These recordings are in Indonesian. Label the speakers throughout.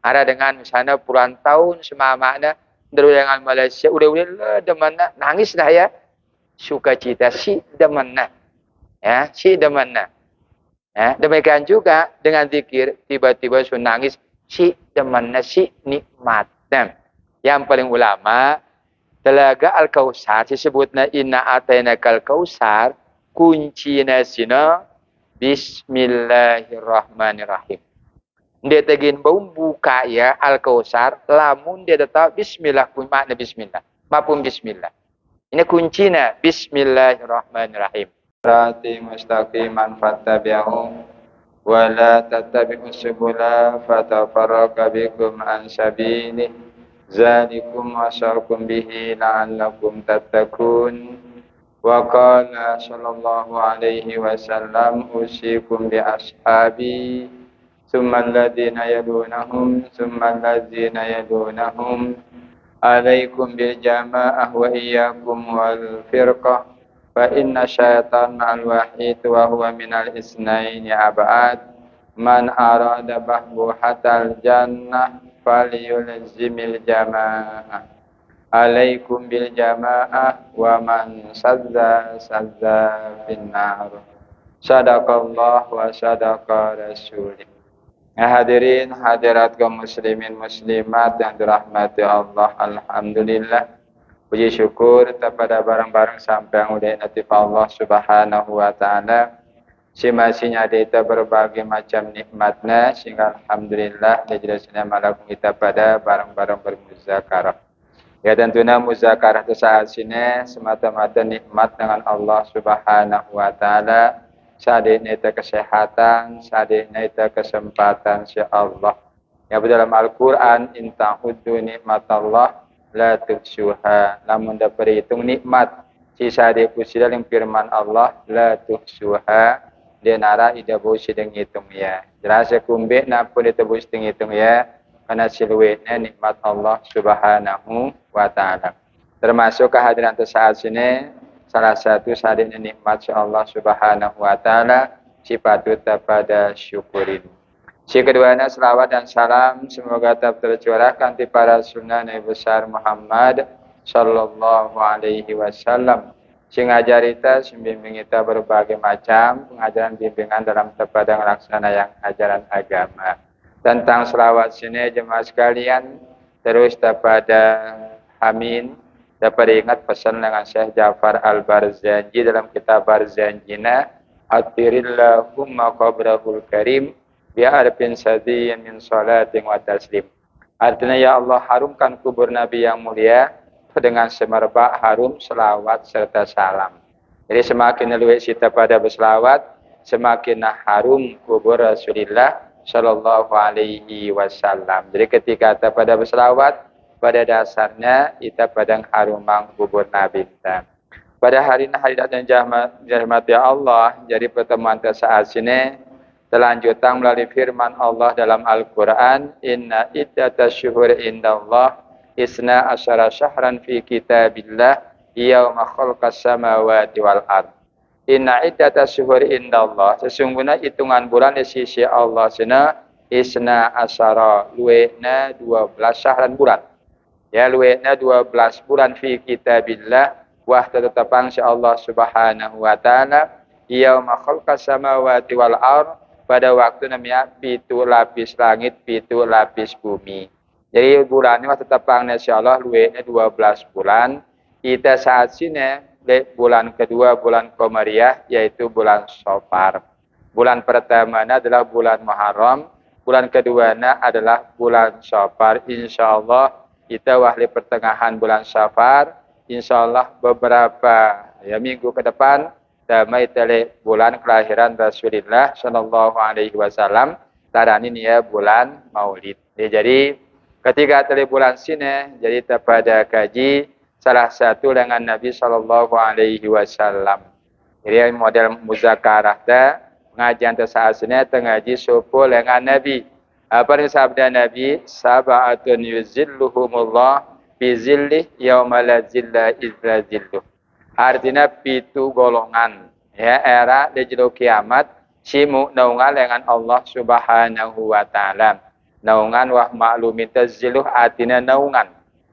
Speaker 1: Ada dengan misalnya puluhan tahun semamakna dari dengan Malaysia udah demenna nangis dah ya. Sukacita si demenna. Ya, si demenna. Ya, demikian juga dengan zikir tiba-tiba nangis si demenna si nikmatnya. Yang paling ulama telaga al-kausar disebutna inna atainakal kausar kuncina sina bismillahirrahmanirrahim. Dia tegin bau buka ya al-kausar lamun dia tetap bismillah pun makna bismillah. Mapun bismillah. Ini kuncinya bismillahirrahmanirrahim. Rati mustaqiman fattabi'u wa la tattabi'u subula fatafarraqa bikum an sabili zalikum wasarkum bihi la'allakum tattaqun. Wa qala sallallahu alaihi wasallam usikum bi ashabi thumma alladhina yadunahum thumma alladhina yadunahum alaikum bil jama'ah wa iyyakum wal firqah fa inna syaitan ma'al wahid wa huwa minal isnaini ab'ad man arada bahbuhatal jannah falyulzimil jama'ah alaikum bil jama'ah wa man sadza finnar. Sadaqallah wa sadaqa rasulih. Hadirin hadirat kaum muslimin muslimat yang dirahmati Allah, alhamdulillah. Puji syukur kepada barang-barang sampai yang udah natif Allah Subhanahu wa taala. Si masih nyadita berbagai macam nikmatnya sehingga alhamdulillah dijadikan malakum kita pada barang-barang bermuzakarah. Ya tentunya muzakarah itu saat sini semata-mata nikmat dengan Allah Subhanahu wa taala. Sadeknya itu kesehatan, sadeknya itu kesempatan si Allah. Ya dalam Al-Quran, inta'uddu nikmatallah la tuhsuha. Namun dapat hitung nikmat. Si sadek pusi dalam firman Allah, la tuhsuha. Dia nara ida boleh sedang hitung ya. Jelas ya kumbek napun itu boleh sedang hitung ya. Karena siluetnya nikmat Allah Subhanahu wa ta'ala. Termasuk kehadiran saat sini, salah satu sadiknya nikmat Allah Subhanahu wa taala si patut pada syukurin. Si keduanya selawat dan salam semoga tetap tercurahkan di para sunnah Nabi besar Muhammad sallallahu alaihi wasallam. Si ngajarita bimbing kita berbagai macam pengajaran bimbingan dalam kepada melaksana yang ajaran agama. Tentang selawat sini jemaah sekalian terus pada amin. Dapat ingat pesan dengan Syekh Ja'far Al-Barzanji dalam kitab Barzanjina, Atirillahumma qabrahul karim bi'arfin sadiyyin min salatin wa taslim. Artinya ya Allah harumkan kubur Nabi yang mulia dengan semerbak harum selawat serta salam. Jadi semakin luwes kita pada berselawat, semakin harum kubur Rasulullah sallallahu alaihi wasallam. Jadi ketika kita pada berselawat, pada dasarnya kita padang harumang kubur Nabi kita. Pada hari dan rahmati Allah, jadi pertemuan saat sini telanjutan melalui firman Allah dalam Al-Quran, Inna iddatash syuhuri indallah isna asyara syahran fi kitabillah yawma khalqas samawati wal ard. Inna iddatash syuhuri indallah, sesungguhnya hitungan bulan di sisi Allah sini isna asyara luwena 12 syahran bulan. Ya luwena 12 bulan fi kitabillah wah tetapang si Allah Subhanahu wa taala yauma khalqas samawati wal ard pada waktu namanya pitu lapis langit pitu lapis bumi. Jadi bulan ini tetapang si Allah luwena 12 bulan. Kita saat sini bulan kedua bulan Qamariyah yaitu bulan Safar. Bulan pertama adalah bulan Muharram, bulan kedua adalah bulan Safar. Insyaallah kita wahli pertengahan bulan Safar, insyaallah beberapa minggu ke depan damai tele bulan kelahiran Rasulullah sallallahu alaihi wasallam. Taran ini ya bulan Maulid. Jadi ketika tele bulan sini jadi pada kaji salah satu dengan Nabi sallallahu alaihi wasallam. Jadi model muzakarah pengajian saat sini tengaji subuh dengan Nabi. Apa yang sabda Nabi? Sab'atun yuzilluhumullah bi zillih yauma la zilla illa zilluh. Artinya pitu golongan ya era di jero kiamat simu naungan dengan Allah Subhanahu wa taala. naungan wah maklumin taziluh artinya naungan.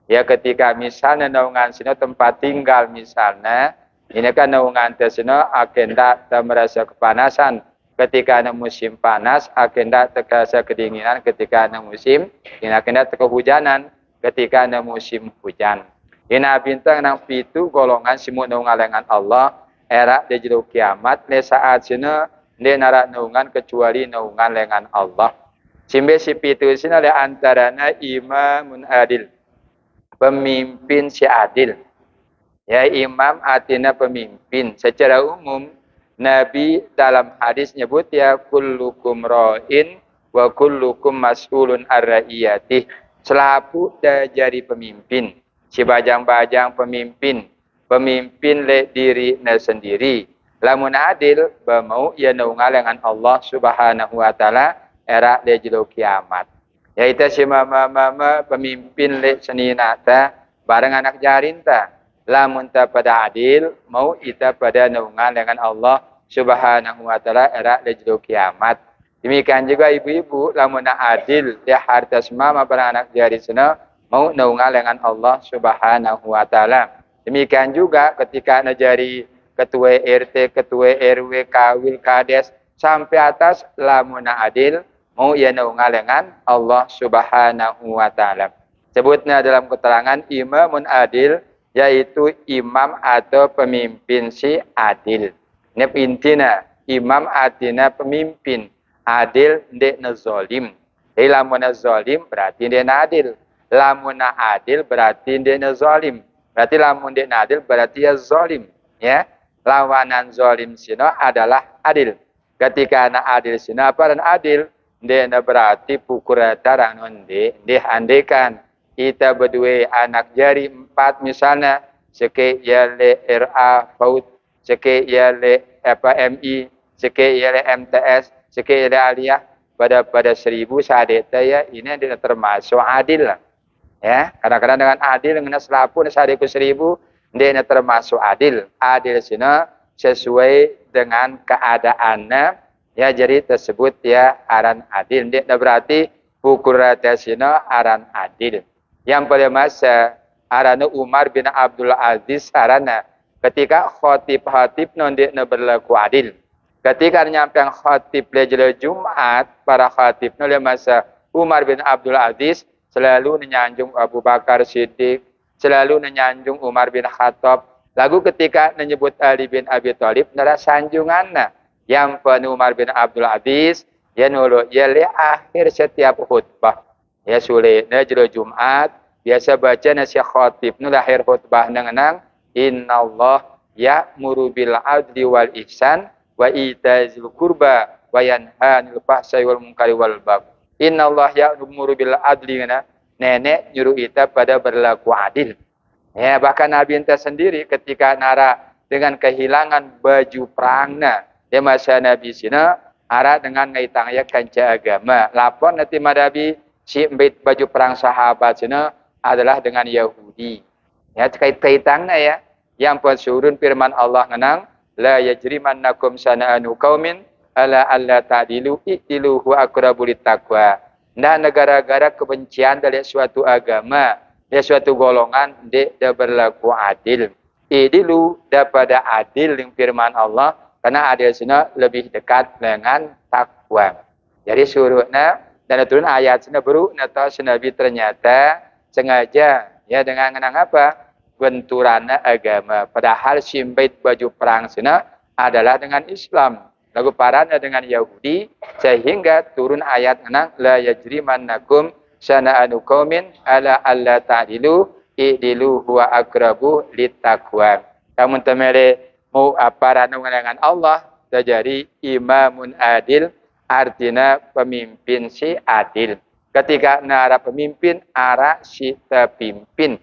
Speaker 1: Ya ketika misalnya naungan sini tempat tinggal misalnya, ini kan naungan tersebut agenda tak merasa kepanasan. Ketika ada musim panas, agenda terasa kedinginan. Ketika ada musim, ini agenda kehujanan. Ketika ada musim hujan. Ina bintang nang pitu golongan simu naungan dengan Allah. Era di jero kiamat, le saat sini dia narak naungan kecuali naungan dengan Allah. Simbe si pitu sini le antaranya imamun adil. Pemimpin si adil. Ya imam artinya pemimpin. Secara umum Nabi dalam hadis nyebut ya kullukum ra'in wa kullukum mas'ulun ar-ra'iyatih. Selapu dah jadi pemimpin. Si bajang-bajang pemimpin. Pemimpin le diri sendiri. Lamun adil bermau ya naungal dengan Allah Subhanahu wa taala era de jelo kiamat. Ya ita si mama pemimpin le seninata bareng anak jarinta. Lamun ta pada adil mau ita pada naungan dengan Allah Subhanahu wa taala era de jelo kiamat. Demikian juga ibu-ibu lamun adil ya harta semama bareng anak jarinta mau naungan dengan Allah Subhanahu wa taala. Demikian juga ketika najari ketua RT, ketua RW, kawil, kades sampai atas lamun adil mau ia naungan dengan Allah Subhanahu wa taala. Sebutnya dalam keterangan imamun adil yaitu imam atau pemimpin si adil. Ini intinya imam artinya pemimpin, adil ndek zalim. Jadi lamun zalim berarti ndek adil. Lamun adil berarti ndek zalim. Berarti lamun ndek adil berarti ya zalim, ya. Lawanan zalim sino adalah adil. Ketika anak adil sino apa dan adil? Dia berarti pukul tarang nonde. Dia andekan kita berdua anak jari 4 misalnya. Seke yale RA FAUD. Seke yale MI. Seke yale MTS. Seke yale aliyah. Pada 1000 sadeta ya. Ini dia termasuk adil lah. Ya, kadang-kadang dengan adil dengan selapu sadeku 1000 dia termasuk adil. Adil sini sesuai dengan keadaannya. Ya, jadi tersebut ya aran adil. Dia berarti pukul rata sini aran adil. Yang pada masa arana Umar bin Abdul Aziz arana ketika khatib non dia berlaku adil. Ketika nyampe khatib lejel Jumat para khatib non masa Umar bin Abdul Aziz selalu menyanjung Abu Bakar Siddiq, selalu menyanjung Umar bin Khattab. Lalu ketika menyebut Ali bin Abi Thalib, nara sanjunganna yang penuh Umar bin Abdul Aziz, ya nulu, ya le akhir setiap khutbah. Ya sulit, jero Jumat, biasa baca nasi khatib, nu akhir khutbah nengenang, Inna Allah ya'muru bil adli wal ihsan, wa itazil kurba, wa yanhanil fahsai wal munkari wal bagh. Inna Allah ya'muru bil adli, nenek nyuruh kita pada berlaku adil. Ya, bahkan Nabi enta sendiri ketika nara dengan kehilangan baju perangna, dia masa Nabi sina ara dengan ngaitang ya kanca agama. Lapor nanti Nabi si mbit baju perang sahabat sina adalah dengan Yahudi. Ya, kait-kaitangnya ya. Yang pensurun firman Allah ngenang, la yajrimannakum sana'anu qaumin ala alla ta'dilu i'dilu huwa aqrabu littaqwa. Nah, negara-negara kebencian dari suatu agama, dari suatu golongan, dia berlaku adil. I'dilu daripada adil yang firman Allah, karena adil sini lebih dekat dengan takwa. Jadi suruhnya, dan turun ayat sini baru, nata Nabi ternyata sengaja, ya dengan ngenang apa? Benturannya agama. Padahal simbait baju perang sini adalah dengan Islam. Lagu parana dengan Yahudi, sehingga turun ayat ngenang, la yajrimannakum sana'anu qaumin ala alla ta'dilu i'dilu huwa aqrabu littaqwa. Kamu temere mau apa dengan Allah, jadi imamun adil, artinya pemimpin si adil. Ketika nara pemimpin, ara si terpimpin.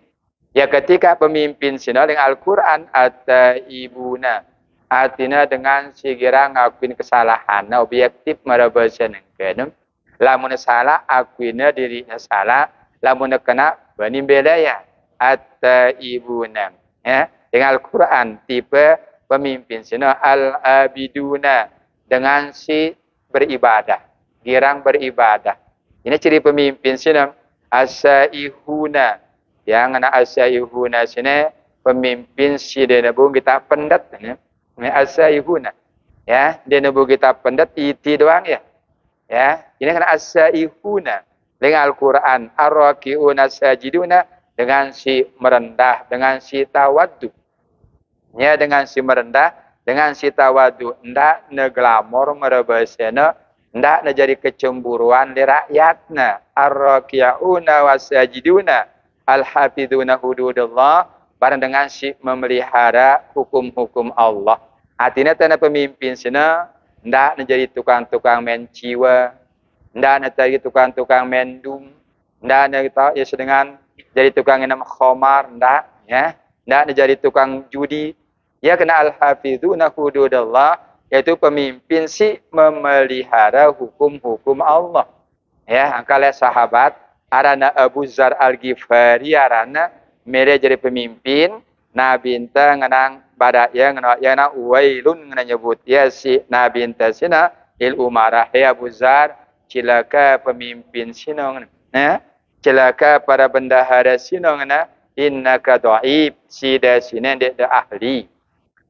Speaker 1: Ya ketika pemimpin sina dengan Al-Quran atau ibuna, artinya dengan segera ngakuin kesalahan, objektif merabasa nengkenem. Lamun salah, akuinnya dirinya salah. Lamun kena, benim beda ya. Atau ibuna. Ya. Dengan Al-Quran, tipe pemimpin sina al-abiduna. Dengan si beribadah. Girang beribadah. Ini ciri pemimpin sini. Asaihuna. Yang ana asaihuna sini pemimpin si dia nabu kita pendat ya. Asaihuna. Ya, dia nabu kita pendat iti doang ya. Ya, ini kan asaihuna. Dengan Al-Qur'an ar-raki'una sajiduna dengan si merendah, dengan si tawaddu. Ya, dengan si merendah, dengan si tawaddu. Ndak neglamor merebasena, ndak jadi kecemburuan di rakyatna. Ar-raki'una wasajiduna al-hafiduna hududullah bareng dengan si memelihara hukum-hukum Allah. Artinya tanah pemimpin sini ndak menjadi tukang-tukang main jiwa, ndak jadi tukang-tukang mendung, ndak ya sedengan jadi tukang minum khamar, ndak ya, ndak jadi tukang judi. Ya kena al-hafizuna hududallah, yaitu pemimpin si memelihara hukum-hukum Allah. Ya, angkala sahabat arana Abu Zar Al-Ghifari arana mere jadi pemimpin, Nabi enta ngenang badak ya ngenang ya na wailun ngenang nyebut ya si Nabi enta sina il umarah ya Abu Zar cilaka pemimpin sinong nah celaka para bendahara sinong na innaka dhaif sida sinen de ahli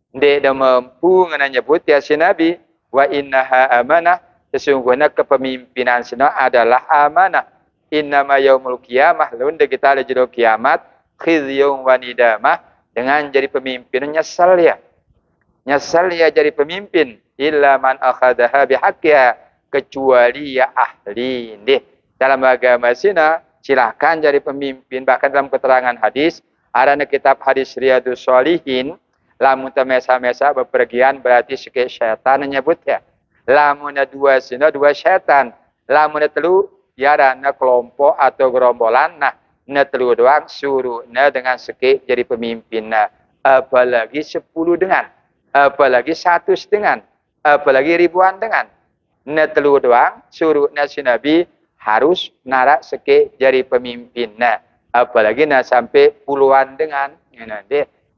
Speaker 1: de mampu ngenang nyebut ya si Nabi wa innaha amanah sesungguhnya kepemimpinan sina adalah amanah innama yaumul qiyamah lun de kita ada jero kiamat khizyun wa nidamah dengan jadi pemimpin nyesal ya jadi pemimpin illa man akhadaha bihaqqiha kecuali ya ahli deh dalam agama sina silahkan jadi pemimpin bahkan dalam keterangan hadis ada kitab hadis Riyadhus Shalihin lamun mesa-mesa bepergian berarti sikit syaitan menyebut ya lamun dua sina dua syaitan lamun telu yarana kelompok atau gerombolan nah telu doang suruh dengan sikit jadi pemimpin apalagi 10 dengan apalagi 100 dengan apalagi ribuan dengan telu doang suruh si Nabi harus narak sikit jadi pemimpin apalagi sampai puluhan dengan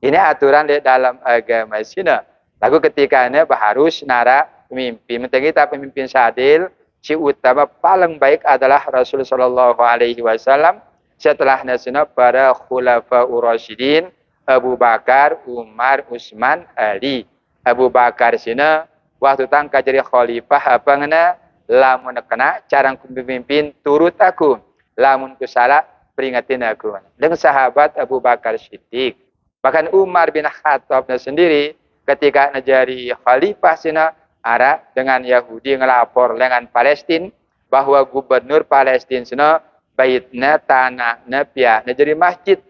Speaker 1: ini aturan di dalam agama sini lalu ketika harus narak pemimpin kita pemimpin sadil si utama paling baik adalah Rasulullah sallallahu alaihi wasallam setelah nasina para khulafaur rasyidin Abu Bakar, Umar, Utsman, Ali. Abu Bakar sina waktu tangka jadi khalifah apa ngena lamun kena cara pemimpin turut aku. Lamun kusalah peringatin aku. Dengan sahabat Abu Bakar Siddiq. Bahkan Umar bin Khattab sendiri ketika jadi khalifah sina ara dengan Yahudi ngelapor dengan Palestina bahwa gubernur Palestina sina baitna tanahna piakna jadi masjid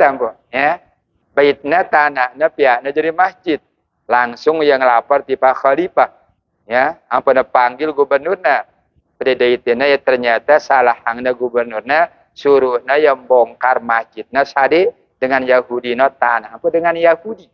Speaker 1: ambo ya baitna tanahna piakna jadi masjid langsung yang lapor di Pak Khalifah ya ampun panggil gubernurna pada daitina ya ternyata salah hangna gubernurna suruhna yang bongkar masjidna sade dengan Yahudi no tanah apa dengan Yahudi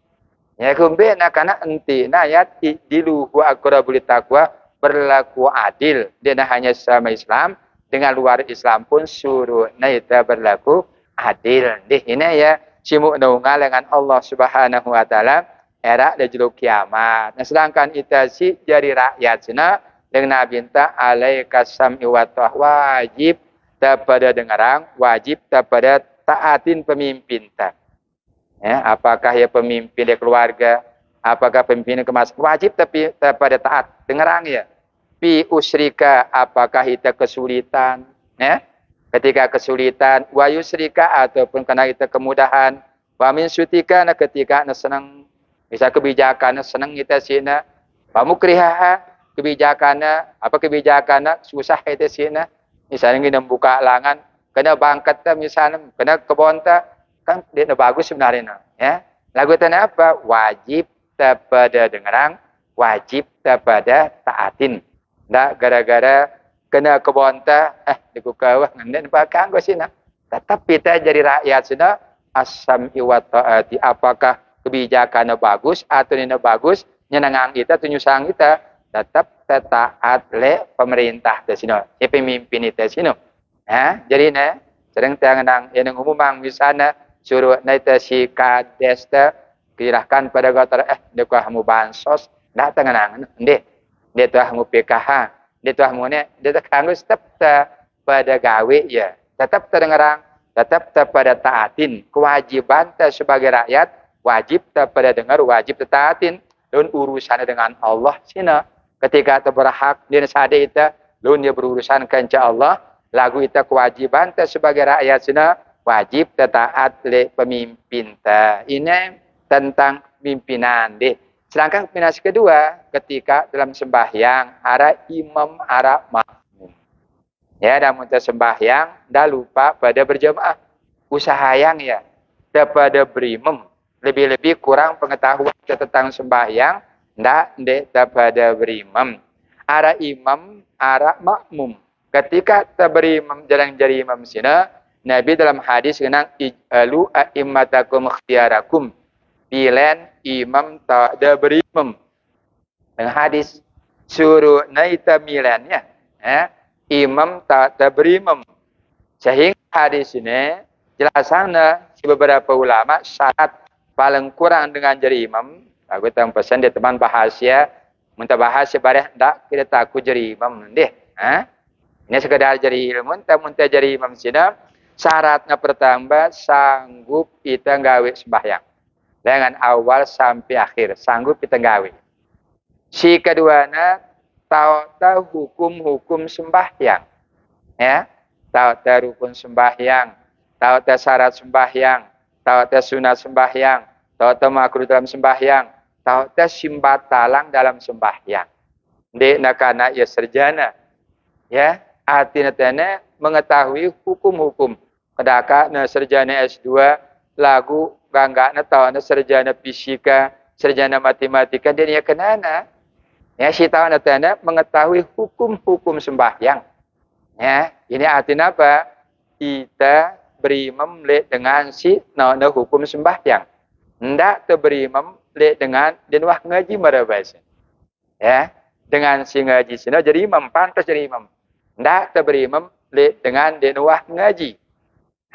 Speaker 1: ya kumbe karena enti ayat diluhu aqrabul taqwa berlaku adil dia hanya sama Islam dengan luar Islam pun suruh naita berlaku adil. Dih ini ya simu nungal dengan Allah Subhanahu wa taala era dan juluk kiamat. Nah sedangkan kita si jadi rakyat sina dengan Nabi ta alaikas sam'i wa wajib kepada dengarang, wajib kepada taatin pemimpin ta. Ya, apakah ya pemimpin di keluarga, apakah pemimpin kemas wajib tapi kepada taat dengarang ya. Pi usrika apakah kita kesulitan ya ketika kesulitan wa yusrika ataupun karena kita kemudahan wa min sutika ketika senang bisa kebijakan senang kita sina wa mukriha kebijakan kebijakan susah kita sina misalnya kita buka langan kena bangkat misalnya kena kebon kan dia bagus sebenarnya ya lagu tanya apa wajib kepada dengarang wajib kepada taatin. Ndak gara-gara kena kebonta dikukawah ngenden bakang go sina. Tetapi kita jadi rakyat sina as-sam'i wa ta'ati apakah kebijakannya bagus atau tidak bagus nyenangang kita tunyusang kita tetap taat le pemerintah de sino. Si pemimpin itu sino. Jadi sering tangan yang umumang misalnya suruh naita si kades kirahkan pada gotor dekah mu bansos ndak tangan ndeh dia telah mu PKH, Dia tuah mune, dia terkangus tetap pada gawe ya. Tetap terdengarang, tetap pada taatin. Kewajiban sebagai rakyat, wajib pada dengar, wajib taatin. Dan urusan dengan Allah sina. Ketika berhak, dia sadar itu, lalu dia berurusan kepada Allah. Lagu itu kewajiban sebagai rakyat sina, wajib taat oleh pemimpin. Ini tentang pimpinan deh. Sedangkan pimpinan kedua, ketika dalam sembahyang, ara imam, ara makmum. Ya, dalam sembahyang, dah lupa pada berjamaah. Usahayang ya, daripada berimam. Lebih-lebih kurang pengetahuan tentang sembahyang, ndak daripada berimam. Ara imam, ara makmum. Ketika berimam, jarang jadi imam sini, Nabi dalam hadis kenang ij'alu a'immatakum ikhtiyarakum. Pilihan imam tak ada berimam. Dengan hadis suruh naita milannya, imam tak ada berimam. Sehingga hadis ini jelasannya beberapa ulama syarat paling kurang dengan jadi imam. Aku tahu pesan dia teman bahasa, minta bahasa bareh ndak kita takut jadi imam deh. Ini sekedar jadi ilmu, muntah jadi imam sini. Syaratnya pertama sanggup kita gawe sembahyang. Dengan awal sampai akhir. Sanggup kita gawe. Si keduanya, tahu hukum-hukum sembahyang. Ya, tahu rukun sembahyang. Tahu syarat sembahyang. Tahu sunat sembahyang. Tahu makruh dalam sembahyang. Tahu simbatalang dalam sembahyang. Di nakana ya serjana. Ya, artinya mengetahui hukum-hukum. Kedaka na serjana S2 lagu enggak tahu sarjana fisika, sarjana matematika dia ni kenana. Ya, si tahu natana mengetahui hukum-hukum sembahyang. Ya, ini artinya apa? Kita berimam dengan si na hukum sembahyang. Ndak berimam dengan dia wah ngaji marabas. Ya, dengan si ngaji sini jadi imam pantas jadi imam. Ndak berimam dengan dia wah ngaji.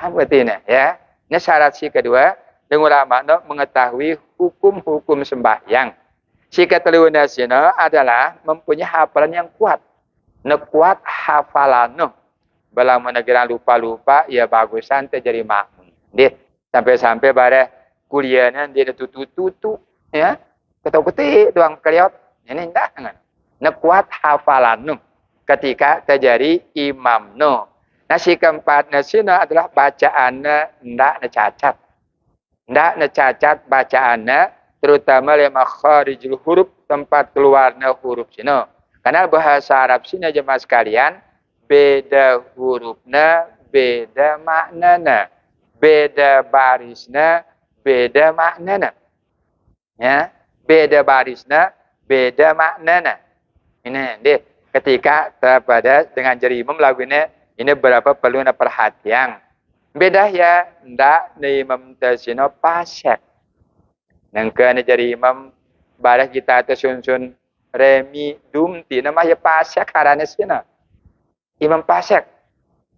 Speaker 1: Apa artinya? Ya, ini syarat si kedua. Dengan ulama mengetahui hukum-hukum sembahyang. Si keteluan sini adalah mempunyai hafalan yang kuat. Kuat hafalan. Bila negara lupa-lupa, ya bagusan terjadi makmum. Dia sampai-sampai pada kuliahnya dia tutu-tutu. Ya, ketuk-ketik doang keliot. Ini tidak. Kuat hafalan. Ketika terjadi imam. Nah, si keempat sini adalah bacaannya tidak cacat. Ndak cacat bacaannya, terutama le makharijul huruf, tempat keluarnya huruf sini. Karena bahasa Arab sini jemaah sekalian, beda hurufnya, beda maknanya. Beda barisnya, beda maknanya. Ya, beda barisnya, beda maknanya. Ini dia ketika pada dengan jari imam lagunya ini berapa perlu perhatian. Beda ya, ndak ni imam tersino pasek. Nangka ni jadi imam, balas kita tersun-sun remi dumti, nama ya pasek karena sini. Imam pasek.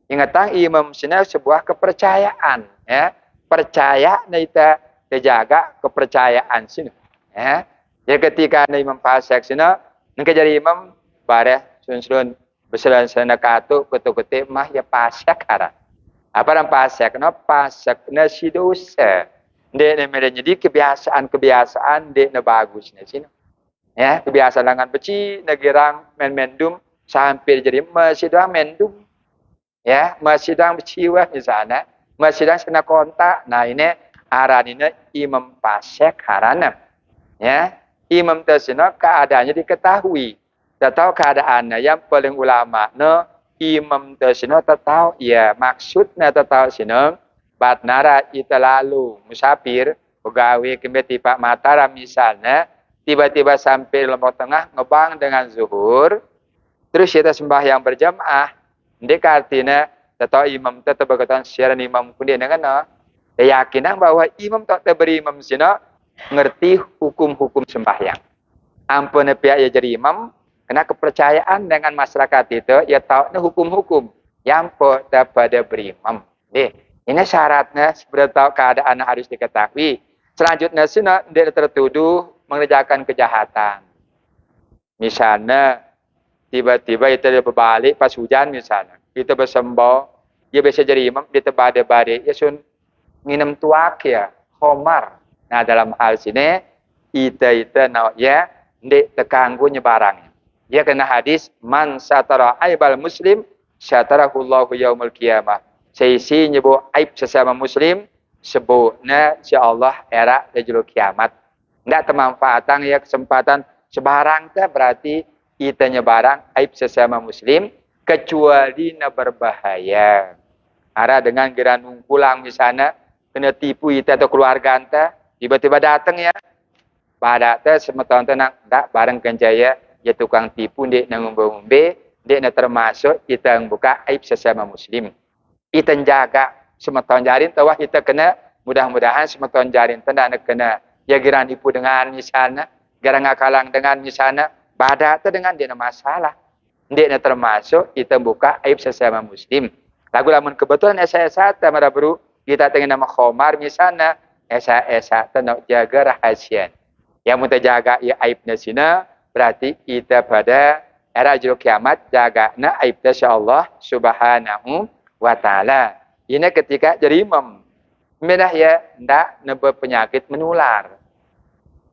Speaker 1: Ingatan imam sini sebuah kepercayaan. Ya. Percaya kita terjaga kepercayaan sini. Ya. Jadi ketika ni imam pasek sini, nangka jadi imam, balas sun-sun berselan-selan katu, ketuk-ketuk mah ya pasek karena. Apa yang pasek? Pasek si dosa. Dia jadi kebiasaan dia bagus di sini. Ya, kebiasaan dengan beci, negirang mendum sampai jadi masih doang mendum. Ya, masih doang beciwa di sana, masih doang kena kontak. Nah, ini aran ini imam pasek karena ya, imam tersebut keadaannya diketahui. Tahu keadaannya yang paling ulama imam tersebut tahu ya maksudnya tahu sini batnara itu lalu musafir pegawai kembali Pak Mataram misalnya tiba-tiba sampai lombok tengah ngebang dengan zuhur terus kita sembahyang berjamaah ndek artinya tahu imam tetap berkata siaran imam pun dia dengan keyakinan bahwa imam tak berimam sini ngerti hukum-hukum sembahyang ampun pihak ya jadi imam. Karena kepercayaan dengan masyarakat itu, ya tahu hukum-hukum yang pada berimam. Ini syaratnya sebenarnya tahu keadaan harus diketahui. Selanjutnya dia tertuduh mengerjakan kejahatan. Misalnya tiba-tiba kita berbalik pas hujan misalnya. Kita bersembah, dia bisa jadi imam, dia terbalik-balik. Ya sun minum tuak ya, khomar. Nah dalam hal sini, ita nak ya, ndek terganggu nyebarang. Dia kena hadis, man satara aibal muslim, satarahullahu yaumul qiyamah. Seisi nyebut aib sesama muslim, sebutnya si Allah era rajul kiamat. Ndak termanfaatan ya kesempatan sebarang teh berarti itanya barang aib sesama muslim kecuali na berbahaya. Ara dengan geran pulang misalnya kena tipu ita atau keluarga anta tiba-tiba datang ya. Pada teh semeton tenang ndak bareng kenjaya ya tukang tipu ndek nang ngombe ndek na termasuk kita buka aib sesama muslim. Ita jaga semeton jarin tawah kita kena mudah-mudahan semeton jarin tenda nak kena ya geran tipu dengan misalnya geran ngakalang dengan misalnya pada itu dengan dia masalah. Dia termasuk kita buka aib sesama muslim. Lagu lamun kebetulan esa tamara bro kita tengah nama khomar misalnya esa tenok jaga rahasia. Yang mau jaga ya aibnya sina berarti kita pada era juru kiamat jaga na aibnya Allah subhanahu wa ta'ala. Ini ketika jadi imam. Medah ya ndak nebe penyakit menular.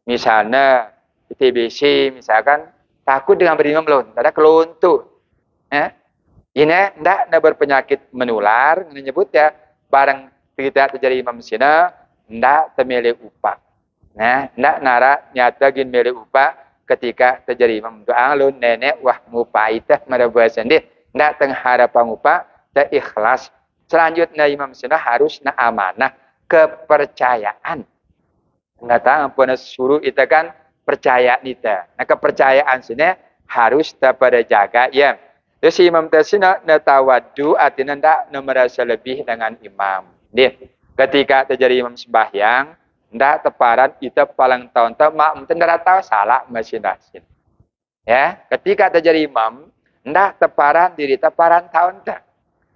Speaker 1: Misalnya TBC misalkan takut dengan berimam belum, ada keluntuk. Ini ndak berpenyakit menular, menyebut ya barang tidak terjadi imam sina ndak temele upah. Nah, ndak nara nyata gin mele upah ketika terjadi imam doa lu nenek wah mupa itah marabuah sendiri ndak teng harapan upah dan ikhlas. Selanjutnya imam sina harus na amanah kepercayaan. Nggak tahu ampun suruh itu kan percaya nita. Nah kepercayaan sini harus pada jaga ya. Terus imam tersina natawadu artinya ndak merasa lebih dengan imam. Dia ketika terjadi imam sembahyang ndak teparan itu paling tahun tak makmum ndak tahu salah masih nasin. Ya ketika terjadi imam ndak teparan diri teparan tahun tak.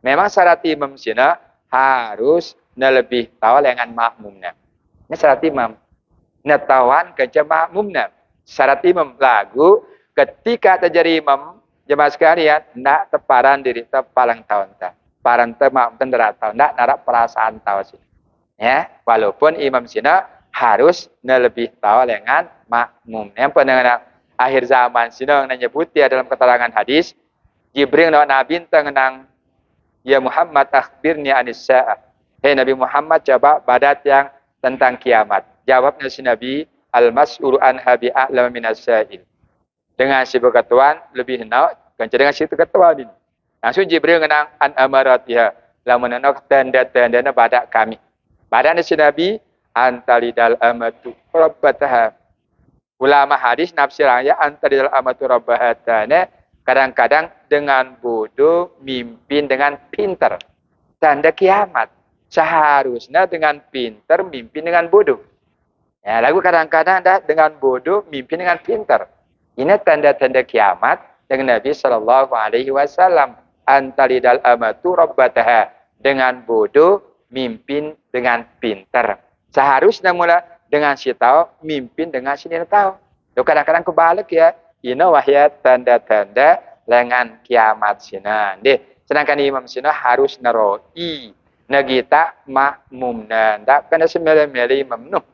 Speaker 1: Memang syarat imam sina harus lebih tahu dengan makmumnya. Ini syarat imam. Natawan ke jemaah makmumnya. Syarat imam lagu ketika terjadi imam jemaah sekalian nak teparan diri tepalang tahun tak. Paran temak tendera tahun nak narak perasaan tahu sih. Ya, walaupun imam sina harus lebih tahu dengan makmum. Yang pendengar akhir zaman sina menyebut dia dalam keterangan hadis Jibril Nabi tengenang ya Muhammad akhbirni anis sa'ah. Hei Nabi Muhammad coba badat yang tentang kiamat. Jawabnya si Nabi, al-mas'ulu anha bi'a'lam minas sa'il. Dengan si berketuan, lebih hendak, kencang dengan si ketuan ini. Langsung Jibril mengenang an amaratihah. Lalu menenok tanda-tanda badak kami. Badak si Nabi, antalidal amatu rabbataha. Ulama hadis nafsirannya antalidal amatu rabbahatana. Kadang-kadang dengan bodoh, mimpin dengan pintar. Tanda kiamat. Seharusnya dengan pintar, mimpin dengan bodoh. Ya, lagu kadang-kadang ada dengan bodoh, mimpi dengan pintar. Ini tanda-tanda kiamat dengan Nabi Shallallahu Alaihi Wasallam. Antalidal amatu rabbataha. Dengan bodoh, mimpin dengan pintar. Seharusnya mula dengan si tahu, mimpin dengan si tidak tahu. Kadang-kadang kebalik ya. Ini wahya tanda-tanda dengan kiamat sina. Sedangkan imam sina harus naroi. Nagita makmum nanda. Karena sembilan imam nuh.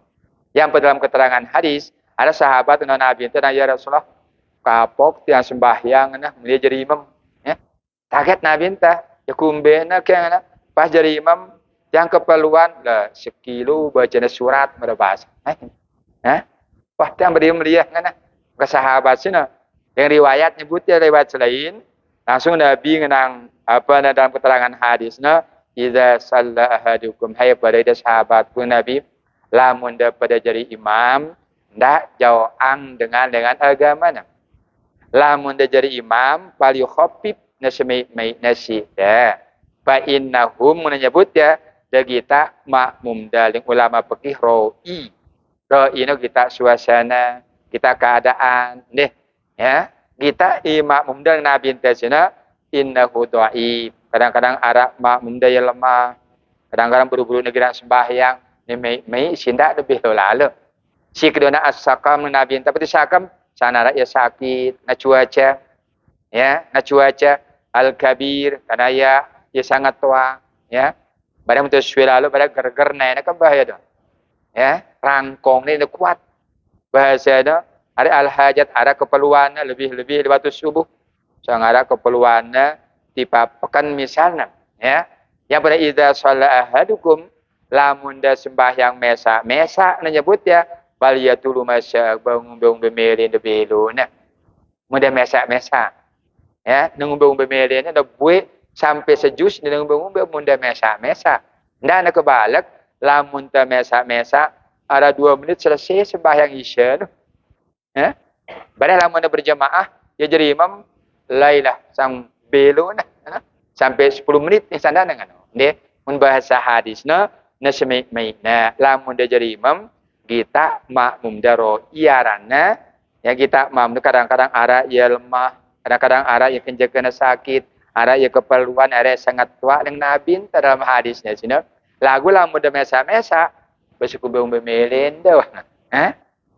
Speaker 1: Yang dalam keterangan hadis, ada sahabat dengan Nabi itu, ya Rasulullah, kapok tiang sembahyang, dia jadi imam. Ya. Kaget Nabi itu, ya kumbena, pas jadi imam, yang keperluan, lah, sekilo baca surat, berbahasa. Wah, tiang beriam dia, ke sahabat sini. Yang riwayat nyebutnya riwayat selain, langsung Nabi ngenang, dalam keterangan hadisnya, idza shalla ahadukum, hai pada sahabat pun Nabi, lamun daripada jadi imam, ndak jauang dengan agamanya. Lamun dia jadi imam, pali khopib nasemai nasi. Fa innahum menyebut ya, kita makmum daling ulama fikih roi. Roi itu kita suasana, kita keadaan, ya. Kita makmum daling Nabi tasina innahu dhaif. Kadang-kadang arah makmum daya lemah, kadang-kadang buru-buru negara sembahyang. Mai sinda lebih lalu. Si kedua as-sakam Nabi tapi sakam sana rakyat sakit, na cuaca. Ya, na cuaca al-kabir karena ya sangat tua, ya. Pada untuk suara lalu pada ger-ger naik kan bahaya dah. Ya, rangkong ni kuat. Bahasa dah ada al-hajat, ada keperluan lebih-lebih di waktu subuh. Sang ada keperluan di pekan misalnya, ya. Yang pada idza shalla ahadukum lamun dah sembahyang mesa menyebut ya bal yatulu masya bangun bemelin de beluna. Mudah mesa. Ya, nunggu bemelin dah buih sampai sejus nunggu mudah mesa. Ndak nak kebalik lamun ta mesa ada 2 menit selesai sembahyang isya tu. Ya. Padahal lamun berjamaah ya jadi imam lailah sang beluna sampai 10 menit ni sandang dengan dia mun bahasa hadisna na semik-mikna lamun dia jadi imam kita makmum daro iarana ya kita makmum kadang-kadang ara ia lemah kadang-kadang ara ia kenjekana sakit ara ia keperluan ara sangat tua dengan nabi dalam hadisnya sini lagu lamun dia mesa bersyukur bemelin dah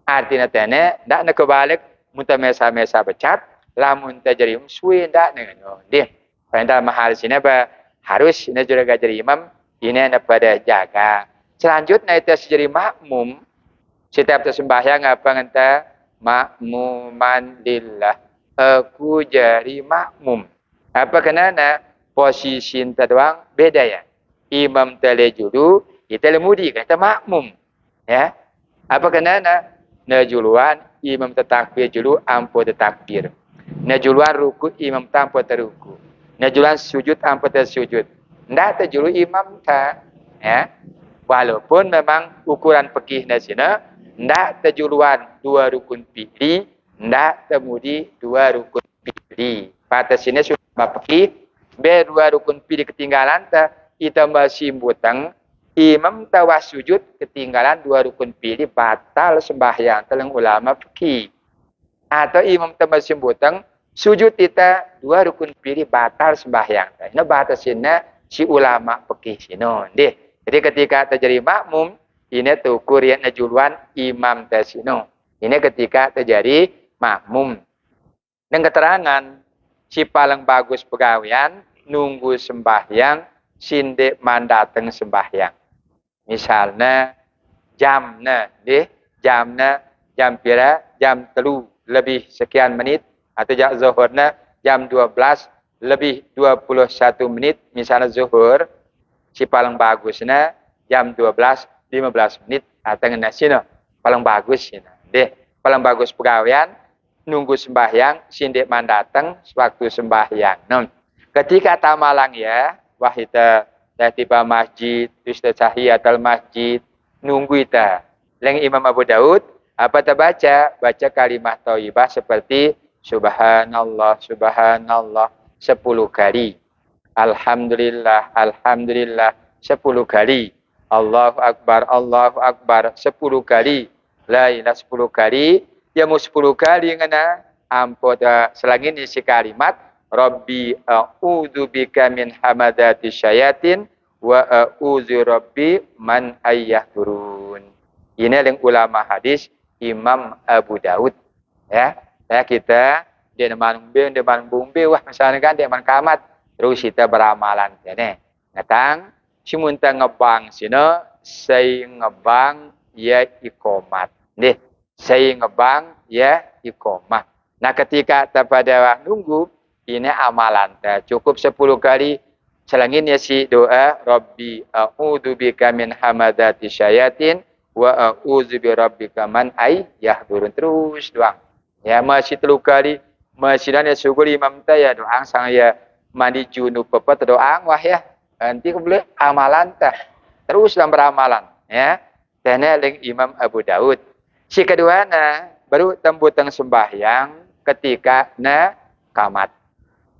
Speaker 1: artinya tene ndak nak kebalik mun mesa becat lamun jadi suwi ndak dengan dia pada mahal sini harus ini juga jadi imam ini pada jaga. Selanjutnya itu jadi makmum. Setiap sembahyang apa ngata makmuman lillah. Aku jadi makmum. Apa kenana posisi doang beda ya. Imam tele julu, kita lemudi kita makmum. Ya. Apa kenana najuluan imam takbir julu ampo takbir. Najuluan ruku imam tanpa teruku. Najulan sujud ampa tersujud. Ndak terjulu imam ta. Ya. Walaupun memang ukuran fikih di sini ndak terjuluan 2 rukun fi'li, ndak temudi 2 rukun fi'li. Pada sini sudah fikih be 2 rukun fi'li ketinggalan ta kita masih butang imam tawas sujud ketinggalan 2 rukun fi'li batal sembahyang teleng ulama fikih. Atau imam masih butang sujud kita 2 rukun fi'li batal sembahyang. Ini batasinnya si ulama fikih sino. Jadi ketika terjadi makmum, ini tukur yang najuluan imam tasino. Ini ketika terjadi makmum. Dan keterangan si paling bagus pegawaian nunggu sembahyang sindek mandateng sembahyang. Misalnya jamnya, jam pira jam 3 lebih sekian menit atau jam zuhurnya jam 12 lebih 21 menit misalnya zuhur si paling bagusnya jam 12 15 menit atau ngena sino paling bagus sino deh paling bagus pegawaian nunggu sembahyang sindek mandateng waktu sembahyang ketika tamalang ya wahita tiba masjid istihayatul masjid nunggu ita leng Imam Abu Daud apa baca kalimat thayyibah seperti subhanallah 10 kali. Alhamdulillah 10 kali. Allahu Akbar 10 kali. La ilaha 10 kali. Ya mau 10 kali ngana ampun selangin isi kalimat Rabbi a'udzu bika min hamadati syayatin wa a'udzu rabbi man ayyahdurun. Ini yang ulama hadis Imam Abu Daud ya. Kita dia depan bumbe wah misalnya kan dia kamat terus kita beramalan ya datang si munta ngebang sino saya ngebang ya ikomat nih saya ngebang ya ikomat nah ketika pada nunggu ini amalan cukup 10 kali selangin ya si doa Rabbi a'udzu bika min hamadati syayatin wa a'udzu bi rabbika man yahdurun terus doang ya masih 3 kali masih dan syukur imam ya doang sang ya mandi junub pepe doang wah ya nanti boleh amalan tah terus dalam beramalan ya dene ling Imam Abu Daud si kedua baru tembutang sembahyang ketika kamat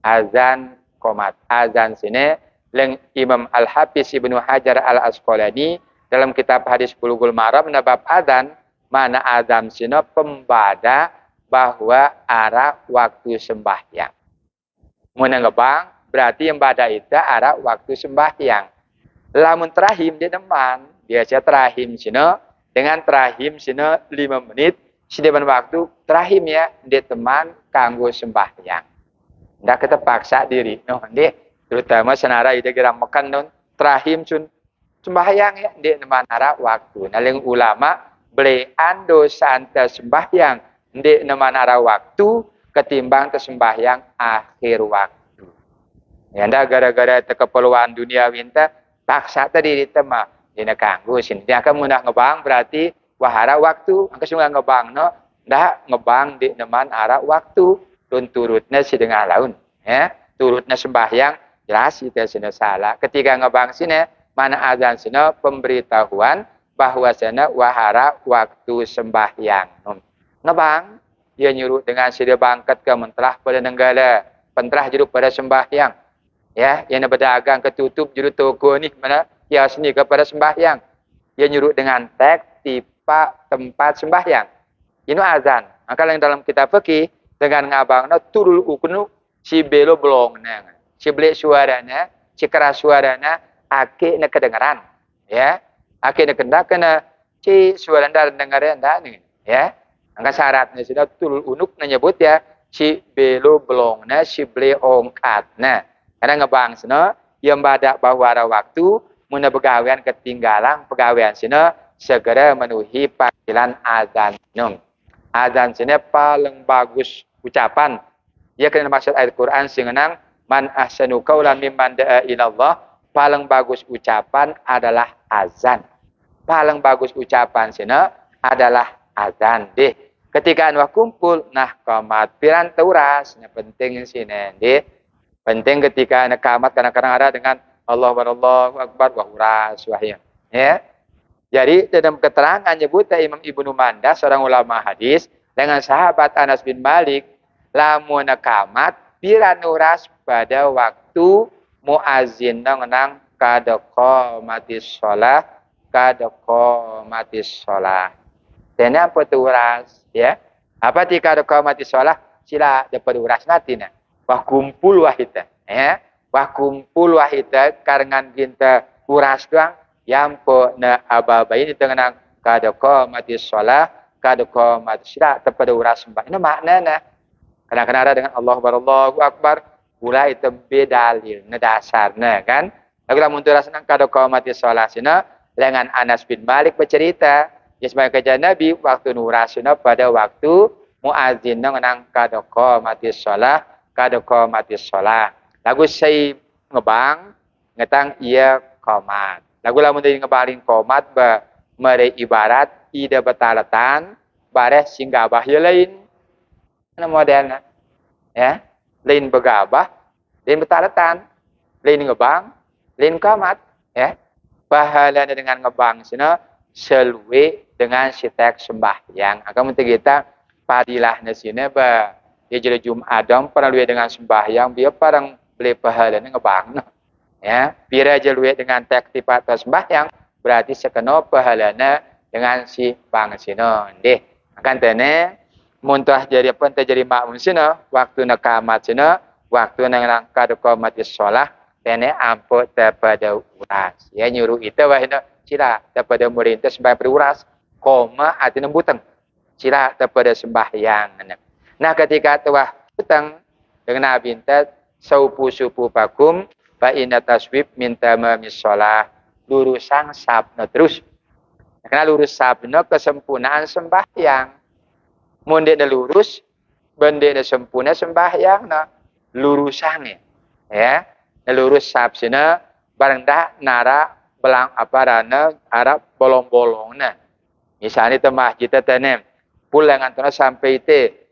Speaker 1: azan komat azan sini ling Imam Al-Hafiz Ibnu Hajar Al-Asqalani dalam kitab hadis Bulughul Maram nabab azan mana azan sini pembada bahwa arah waktu sembahyang. Mun ngebang berarti yang pada itu arah waktu sembahyang. Lamun terahim di depan, biasa terahim sino dengan terahim sino 5 menit, sedepan waktu terahim ya di teman kanggo sembahyang. Ndak kita paksa diri. No, dia terutama senara ide geram makan non terahim sun sembahyang ya dia nemanara waktu. Naling ulama belean dosa anta sembahyang dia nemanara waktu ketimbang tersembahyang akhir waktu. Ya ndak gara-gara keperluan dunia winta paksa tadi ditema dina kanggo sini. Dia akan munah ngebang berarti wahara waktu angka sungai ngebang no ndak ngebang di neman arah waktu tun turutnya si dengan laun ya turutnya sembahyang jelas itu sini salah ketika ngebang sini mana azan sini pemberitahuan bahwa sini wahara waktu sembahyang ngebang dia nyuruh dengan si dia bangkat ke mentelah pada nenggala pentelah juru pada sembahyang ya yang berdagang ketutup juru toko ni mana ya seni kepada sembahyang dia nyuruh dengan teks tipa tempat sembahyang ini azan. Maka yang dalam kitab fikih dengan ngabang no turul uknu si belo belong nang. Si belek suaranya, si keras suaranya ake na kedengaran. Ya. Ake na kena si suara ndar dengaran ndak ni. Ya. Angka syaratnya sudah turul unuk nyebut ya si belo belong na si ble ongkat. Nah, karena ngebang seno yang badak bahwa ada waktu mun begawean ketinggalan pegawean seno segera menuhi panggilan azan. Azan sini paling bagus ucapan. Ya kena maksud ayat Quran singenang man ahsanu qaulan mimman da'a ila Allah. Paling bagus ucapan adalah azan. Paling bagus ucapan sini adalah azan deh. Ketika anu kumpul nah qamat piran teuras nya penting sini deh. Penting ketika anu qamat kadang-kadang ada dengan Allahu akbar wa uras wahya. Ya. Jadi dalam keterangan nyebut Imam Ibnu Manda seorang ulama hadis dengan sahabat Anas bin Malik lamun kamat pira nuras pada waktu muazin nang kadoko mati sholat dan apa tu uras ya apa ti kadoko mati sholat sila dapat uras natina wah kumpul wahita ya wah kumpul wahita karengan kita uras doang yang po na ababa ini dengan kadoko mati sholat kadoko mati sila tepada uras sembah ini maknanya kadang-kadang ada dengan Allahu akbar mulai itu bedalil na dasarnya kan lagu lamun tu rasanya kadoko mati sholat sina dengan Anas bin Malik bercerita ya sebagai kejadian Nabi waktu nurasina pada waktu muazin dengan kadoko mati sholat lagu saya ngebang ngetang ia komat lagu lamun tadi ngebaling komat mere ibarat ida betalatan bare singgabah ya lain ana modelna ya lain begabah lain betalatan lain ngebang lain komat ya pahalanya dengan ngebang sina selwe dengan sitek sembahyang akan mun kita padilahna sina ba dia jadi Jumadam perlu dengan sembahyang dia parang beli pahalanya ngebang ya pira jeluit dengan tek tipat sembahyang berarti sekena pahalana dengan si bang sino deh akan tene muntah jadi apa terjadi makmum sino waktu nak kamat sino waktu nang kadoko mati sholat tene ampo tepada uras ya nyuruh itu wah ino sila tepada merintah sembahyang beruras koma arti nembuteng sila tepada sembahyang nah ketika tuah utang dengan Nabi enta supu bakum fa inna taswib minta mamisolah lurusan sabna terus karena lurus sabna kesempurnaan sembahyang mun dia lurus bende sempurna sembahyang na lurusannya ya lurus sabsina barang dah nara belang apa rana arab bolong-bolongna misalnya te masjid tenem pulang antara sampai te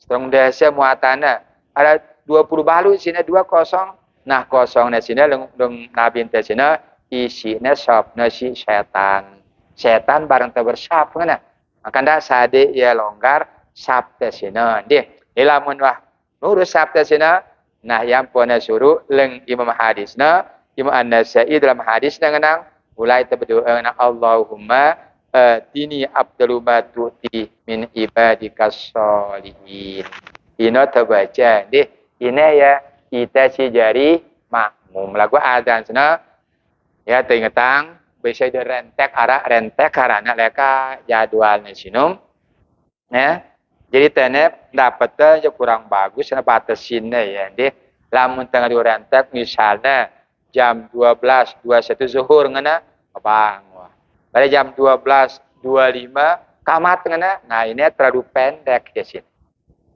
Speaker 1: strong desa muatana ada 20 balu sini 20 nah kosong na sini leng nabi ente sini isine sopna si setan barang te bersap ngana akan dah sade ya longgar sabte sini deh ilamun wah nurus sabte sini nah yang pona suruh leng imam hadisna imam an-Nasa'i dalam hadis nang mulai te berdoa na Allahumma tini abdul matuti min ibadikas sholihin ino terbaca deh ini ya kita si jari makmum lagu azan sana ya teringatang bisa rentek arah rentek karena mereka jadwalnya sinum ya Jadi tenep dapatnya je kurang bagus na batasinnya ya. Deh lamun tengah diurantak misalnya jam 12.21 zuhur ngana abang. Pada jam 12.25 kamat ngana. Nah ini terlalu pendek ya sih.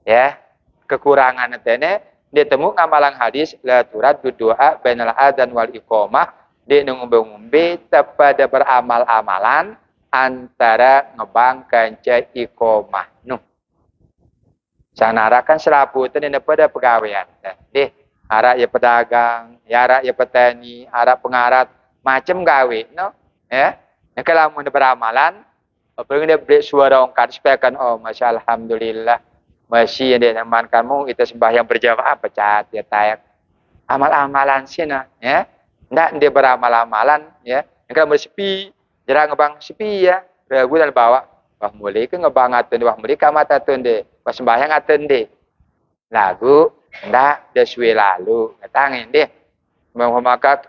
Speaker 1: Ya. Kekurangan tene ditemu ngamalang hadis la turad doa bainal adzan wal iqamah di ngumbe-ngumbe tepada beramal-amalan antara ngebang kanca iqamah. Nuh. Sanara kan serabutan ini pada pegawaian. Deh, arak ya pedagang, ya arak ya petani, arak pengarat, macam gawe, no? Ya. Nah, kalau mau beramalan, apalagi dia beri suara ongkat, supaya kan, oh, masya alhamdulillah, masih yang diaman kamu, itu sembahyang berjamaah, pecat, ya tayak. Amal-amalan sih, nah, ya. Nggak dia beramal-amalan, ya. Kalau bersepi, jarang ngebang sepi, ya. Ragu dan bawa. Wah mulai ke ngebang atun, wah mulai kamat atun deh. Wah sembahyang atun deh. Lagu, ndak deswe lalu. Ngetangin deh. Maka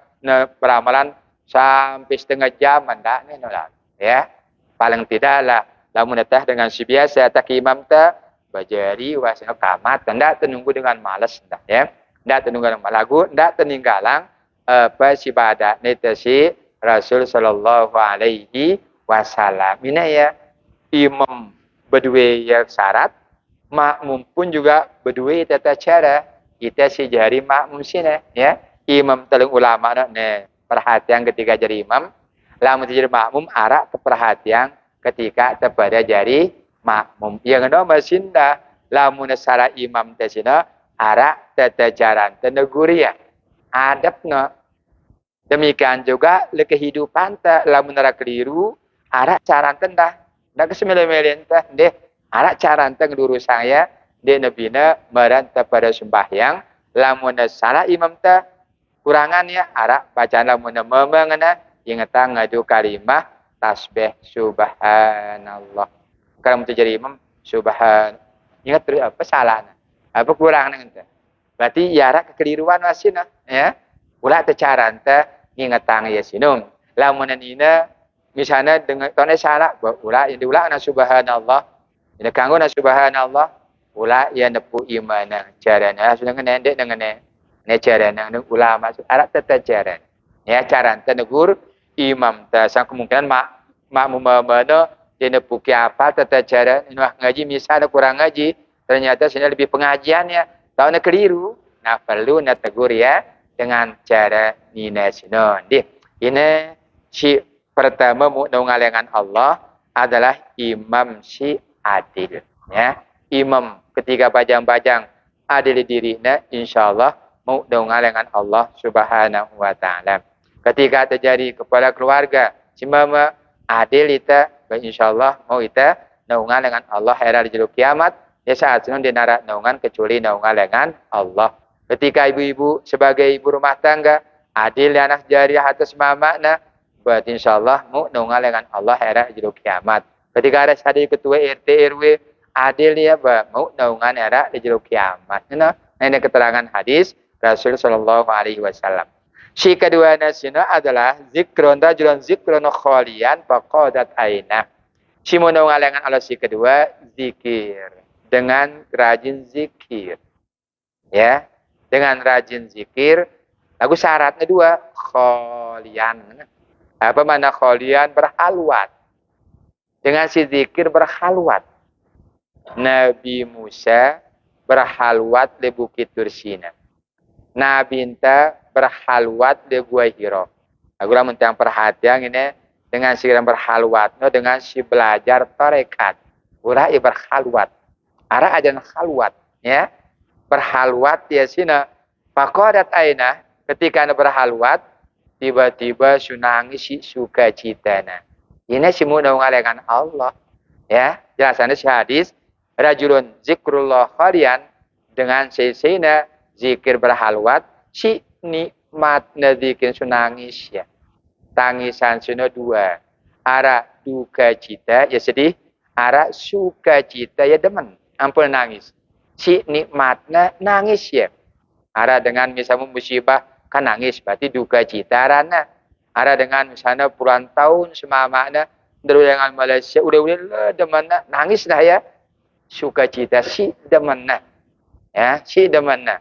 Speaker 1: beramalan sampai setengah jam, ndak nih nolak. Ya, paling tidak lah. Lamun datah dengan si biasa, tak imam tak bajari wasino kamat. Ndak tenunggu dengan malas, ndak ya. Ndak tenunggu dengan lagu, ndak teninggalang apa si badak nitasi Rasul Sallallahu Alaihi Wasallam. Ini ya. Imam berdua yang syarat, makmum pun juga berdua tata cara. Kita si jari makmum sini, ya. Imam telung ulama ne perhatian ketika jadi imam, lamun jadi makmum arak keperhatian ketika kepada jari makmum. Yang kedua masinda, lamun sara imam tesina arak tata jaran teneguria. Adabna. Demikian juga le kehidupan ta lamun nara keliru arak caran tendah. Dak kesemele-mele entah deh arak caran teng duru saya de nebina meranta pada sembahyang lamun salah imam ta kurangannya arak bacaan lamun memengena ingatang ngadu kalimah tasbih subhanallah. Kalau mau jadi imam subhan ingat terus apa salahnya? Apa kurangan ente? Berarti ya arak kekeliruan wasina ya. Ulah tecaran ta ingatang ya sinum. Lamun ina misalnya dengan tone salah ulah yang diulah na subhanallah ini kanggo na subhanallah ulah yang nepu imana caranya sudah ngendek dengan ne caranya nu ulama arak tata jaran ya caran tenegur imam ta sang kemungkinan makmum mana dia nepu ki apa tata jaran ini ngaji misalnya kurang ngaji ternyata sini lebih pengajiannya tahu na keliru nah perlu na tegur ya dengan cara nina sinon ini si pertama mengalengan Allah adalah imam si adil. Ya, imam ketika bajang-bajang adil dirinya, insyaallah mau mengalengan Allah Subhanahu Wa Taala. Ketika terjadi kepada keluarga, si mama adil kita, insyaallah mau kita mengalengan Allah era di juru kiamat. Ya saat senang dinara naungan kecuali mengalengan Allah. Ketika ibu-ibu sebagai ibu rumah tangga adil anak jariah atas mamanya buat insyaallah mau nungalengan Allah era juru kiamat. Ketika ada sadi ketua RT RW adil ya mau nungan era juru kiamat. Nah, ini keterangan hadis Rasul Shallallahu Alaihi Wasallam. Si kedua nasina adalah zikron rajulun zikron kholian faqadat aina. Si mau nungalengan Allah si kedua zikir dengan rajin zikir. Ya, dengan rajin zikir. Lagu syaratnya dua kholian. Apa mana kholian berhalwat. Dengan si zikir berhalwat. Nabi Musa berhalwat di Bukit Tursina. Nabi Inta berhalwat di Gua Hiro. Aku ramun yang perhatian ini dengan si berhalwat. No, dengan si belajar tarekat. Urai berhalwat. Ara ajan halwat. Ya. Berhalwat ya sina. Pakodat aina ketika berhalwat. Tiba-tiba sunangis si sukacitana. Ini semua mengalengan Allah. Ya, jelasannya si hadis. Rajulun zikrullah khalian. Dengan sesena zikir berhalwat. Si nikmatnya zikir sunangis ya. Tangisan suna dua. Ara duka cita ya sedih. Ara sukacita ya demen. Ampun nangis. Si nikmatnya nangis ya. Ara dengan misalnya musibah. Kan nangis, berarti duka cita rana. Ada dengan misalnya puluhan tahun semamanya, dulu dengan Malaysia, udah demen nangis dah ya. sukacita, si demenna. Ya, si demenna.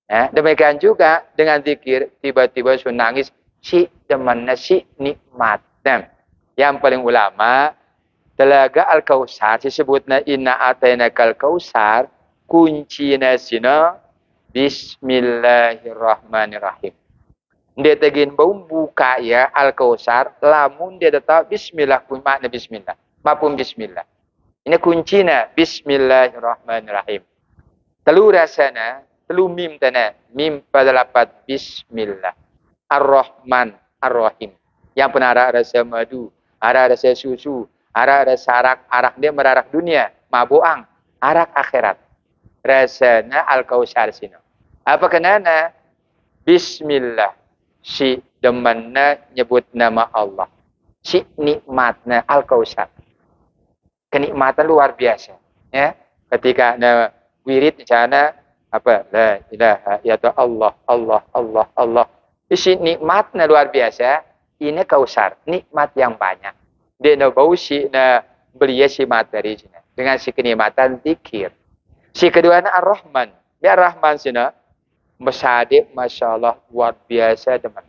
Speaker 1: Ya, demikian juga dengan zikir tiba-tiba nangis, si demenna, si nikmatna. Yang paling ulama telaga al-kausar disebutna inna atainakal kausar kuncina sina bismillahirrahmanirrahim. Dia tegin bau buka ya al-kausar lamun dia tetap bismillah pun makna bismillah. Mapun bismillah. Ini kuncinya bismillahirrahmanirrahim. Telu rasana, telu mim tana, mim pada lapat bismillah. Ar-Rahman, Ar-Rahim. Yang pun ada rasa madu, ada rasa susu, ada rasa arak dia merarak dunia, mabuang, arak akhirat. Rasana al-kausar sino. Apa kenana? Bismillah. Si demanna nyebut nama Allah. Si nikmatna al-kausar. Kenikmatan luar biasa. Ya, ketika ada wirid misalnya apa? La ilaha illallah, Allah, Allah, Allah. Si nikmatna luar biasa. Ini kausar, nikmat yang banyak. Dia nak bau si na belia si materi sini dengan si kenikmatan zikir. Si kedua na Ar-Rahman. Dia Ar-Rahman sini. Besadik, Masya Allah, luar biasa teman.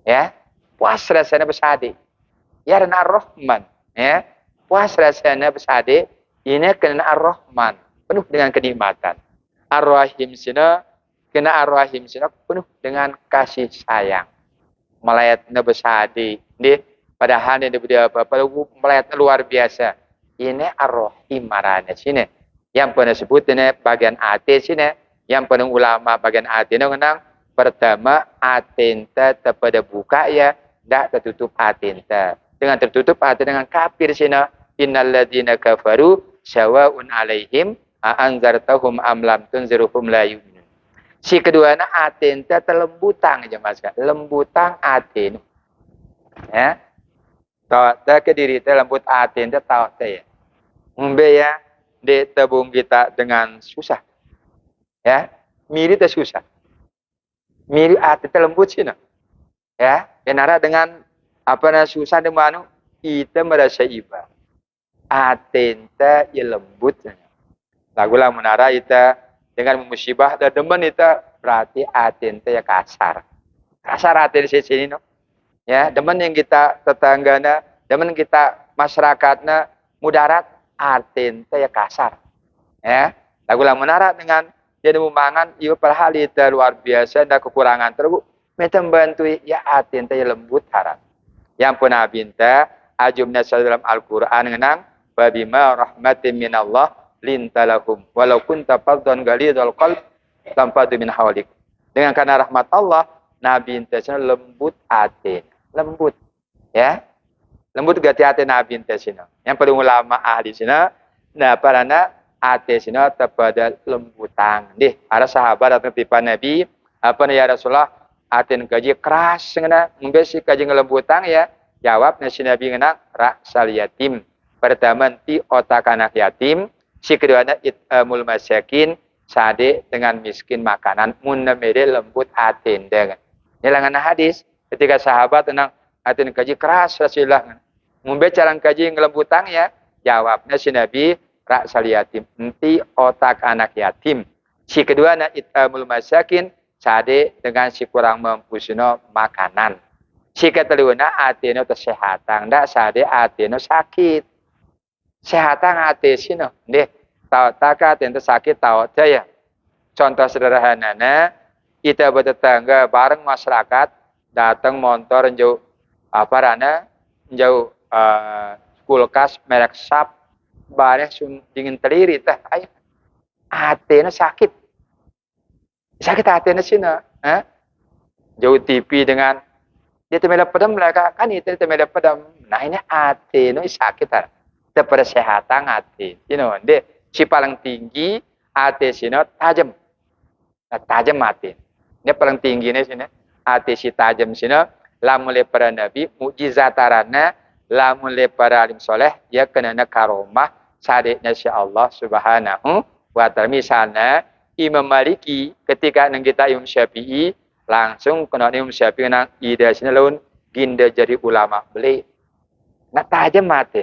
Speaker 1: Ya, puas rasanya besadik. Ya, dan Ar-Rahman. Ya, puas rasanya besadik. Ini kena Ar-Rahman. Penuh dengan kenikmatan. Ar-Rahim sini, kena Ar-Rahim sini penuh dengan kasih sayang. Melayatnya besadik. Ini, padahal ini dia apa-apa, melayatnya luar biasa. Ini Ar-Rahim marahnya sini. Yang pernah sebut ini bagian hati sini. Yang paling ulama bagian hati ini mengenang pertama atinta kepada buka ya, tidak tertutup atinta. Dengan tertutup hati dengan kafir sini. Innalladzina kafaru sawa'un alaihim a'anzartahum am lam tunziruhum la yu'minun. Si kedua na atinta terlembutang aja mas kan. Lembutang atin. Ya. Tak ke diri lembut atinta tahu ya. Mbe ya di tabung kita dengan susah. Ya, mirip tak susah. Mirip hati lembut sih, ya. Kenara dengan apa na susah dengan kita merasa iba. Hati kita ya lembut. Lagulah menara kita dengan musibah dan demen kita berarti hati kita ya kasar. Kasar hati di sini, no. Ya, demen yang kita tetanggana, demen kita masyarakatnya mudarat hati kita ya kasar. Ya, lagulah menara dengan jadi membangan, ia perhal itu luar biasa, ada kekurangan terus. Minta membantu ya atin, ya lembut harap. Yang pun abinta, ajumnya dalam Al-Quran mengenang, babima rahmatin minallah lintalahum, walau kunta faddan ghalidhal qalb tanfadu min hawlik. Dengan karena rahmat Allah, Nabi intasina lembut atin, lembut, ya, lembut gati atin Nabi intasina. Yang paling ulama ahli sina, nah parana ate sina tepada lembutang. Deh, ada sahabat datang tipa Nabi, apa nih ya Rasulullah, aten gaji keras ngena, membesi gaji ngelembutang ya. Jawab nasi Nabi ngena raksal yatim. Pertama nanti otak anak yatim, si kedua it'amul masyakin, sade dengan miskin makanan, munamede lembut aten dengan. Ini langan hadis ketika sahabat tenang aten gaji keras Rasulullah. Membaca lang gaji ngelembutang ya. Jawabnya si Nabi raksal yatim, nanti otak anak yatim. Si kedua na it'amul masyakin, sade dengan si kurang mampu sino makanan. Si keteluna atino kesehatan, ndak sade atino sakit. Sehatan ate sino, deh. Tahu tak atino sakit tahu ya. Contoh sederhananya, kita bertetangga bareng masyarakat datang motor jauh apa rana jauh kulkas merek Sap. Barang dingin teliri teh ayo atena sakit atena sina jauh TV dengan dia temela pedam mereka kan itu temela pedam nah ini atena sakit pada kesehatan hati de si paling tinggi hati sina tajam hati ini paling tinggi ini sini hati si tajam sina lamun le para nabi mukjizatarana lamun le para alim soleh ya kenana karomah sadiknya si Allah subhanahu wa ta'ala. Misalnya Imam Maliki ketika nang kita Imam Syafi'i langsung kena Imam Syafi'i nang ida sini laun ginda jadi ulama beli nak tajam mati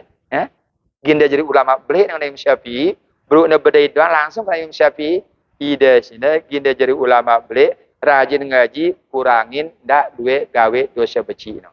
Speaker 1: Ginda jadi ulama belik dengan Imam Syafi'i, bro na bedai doang langsung ke Imam Syafi'i. Ida sini ginda jadi ulama belik, rajin ngaji, kurangin ndak duit gawe dosa beci no.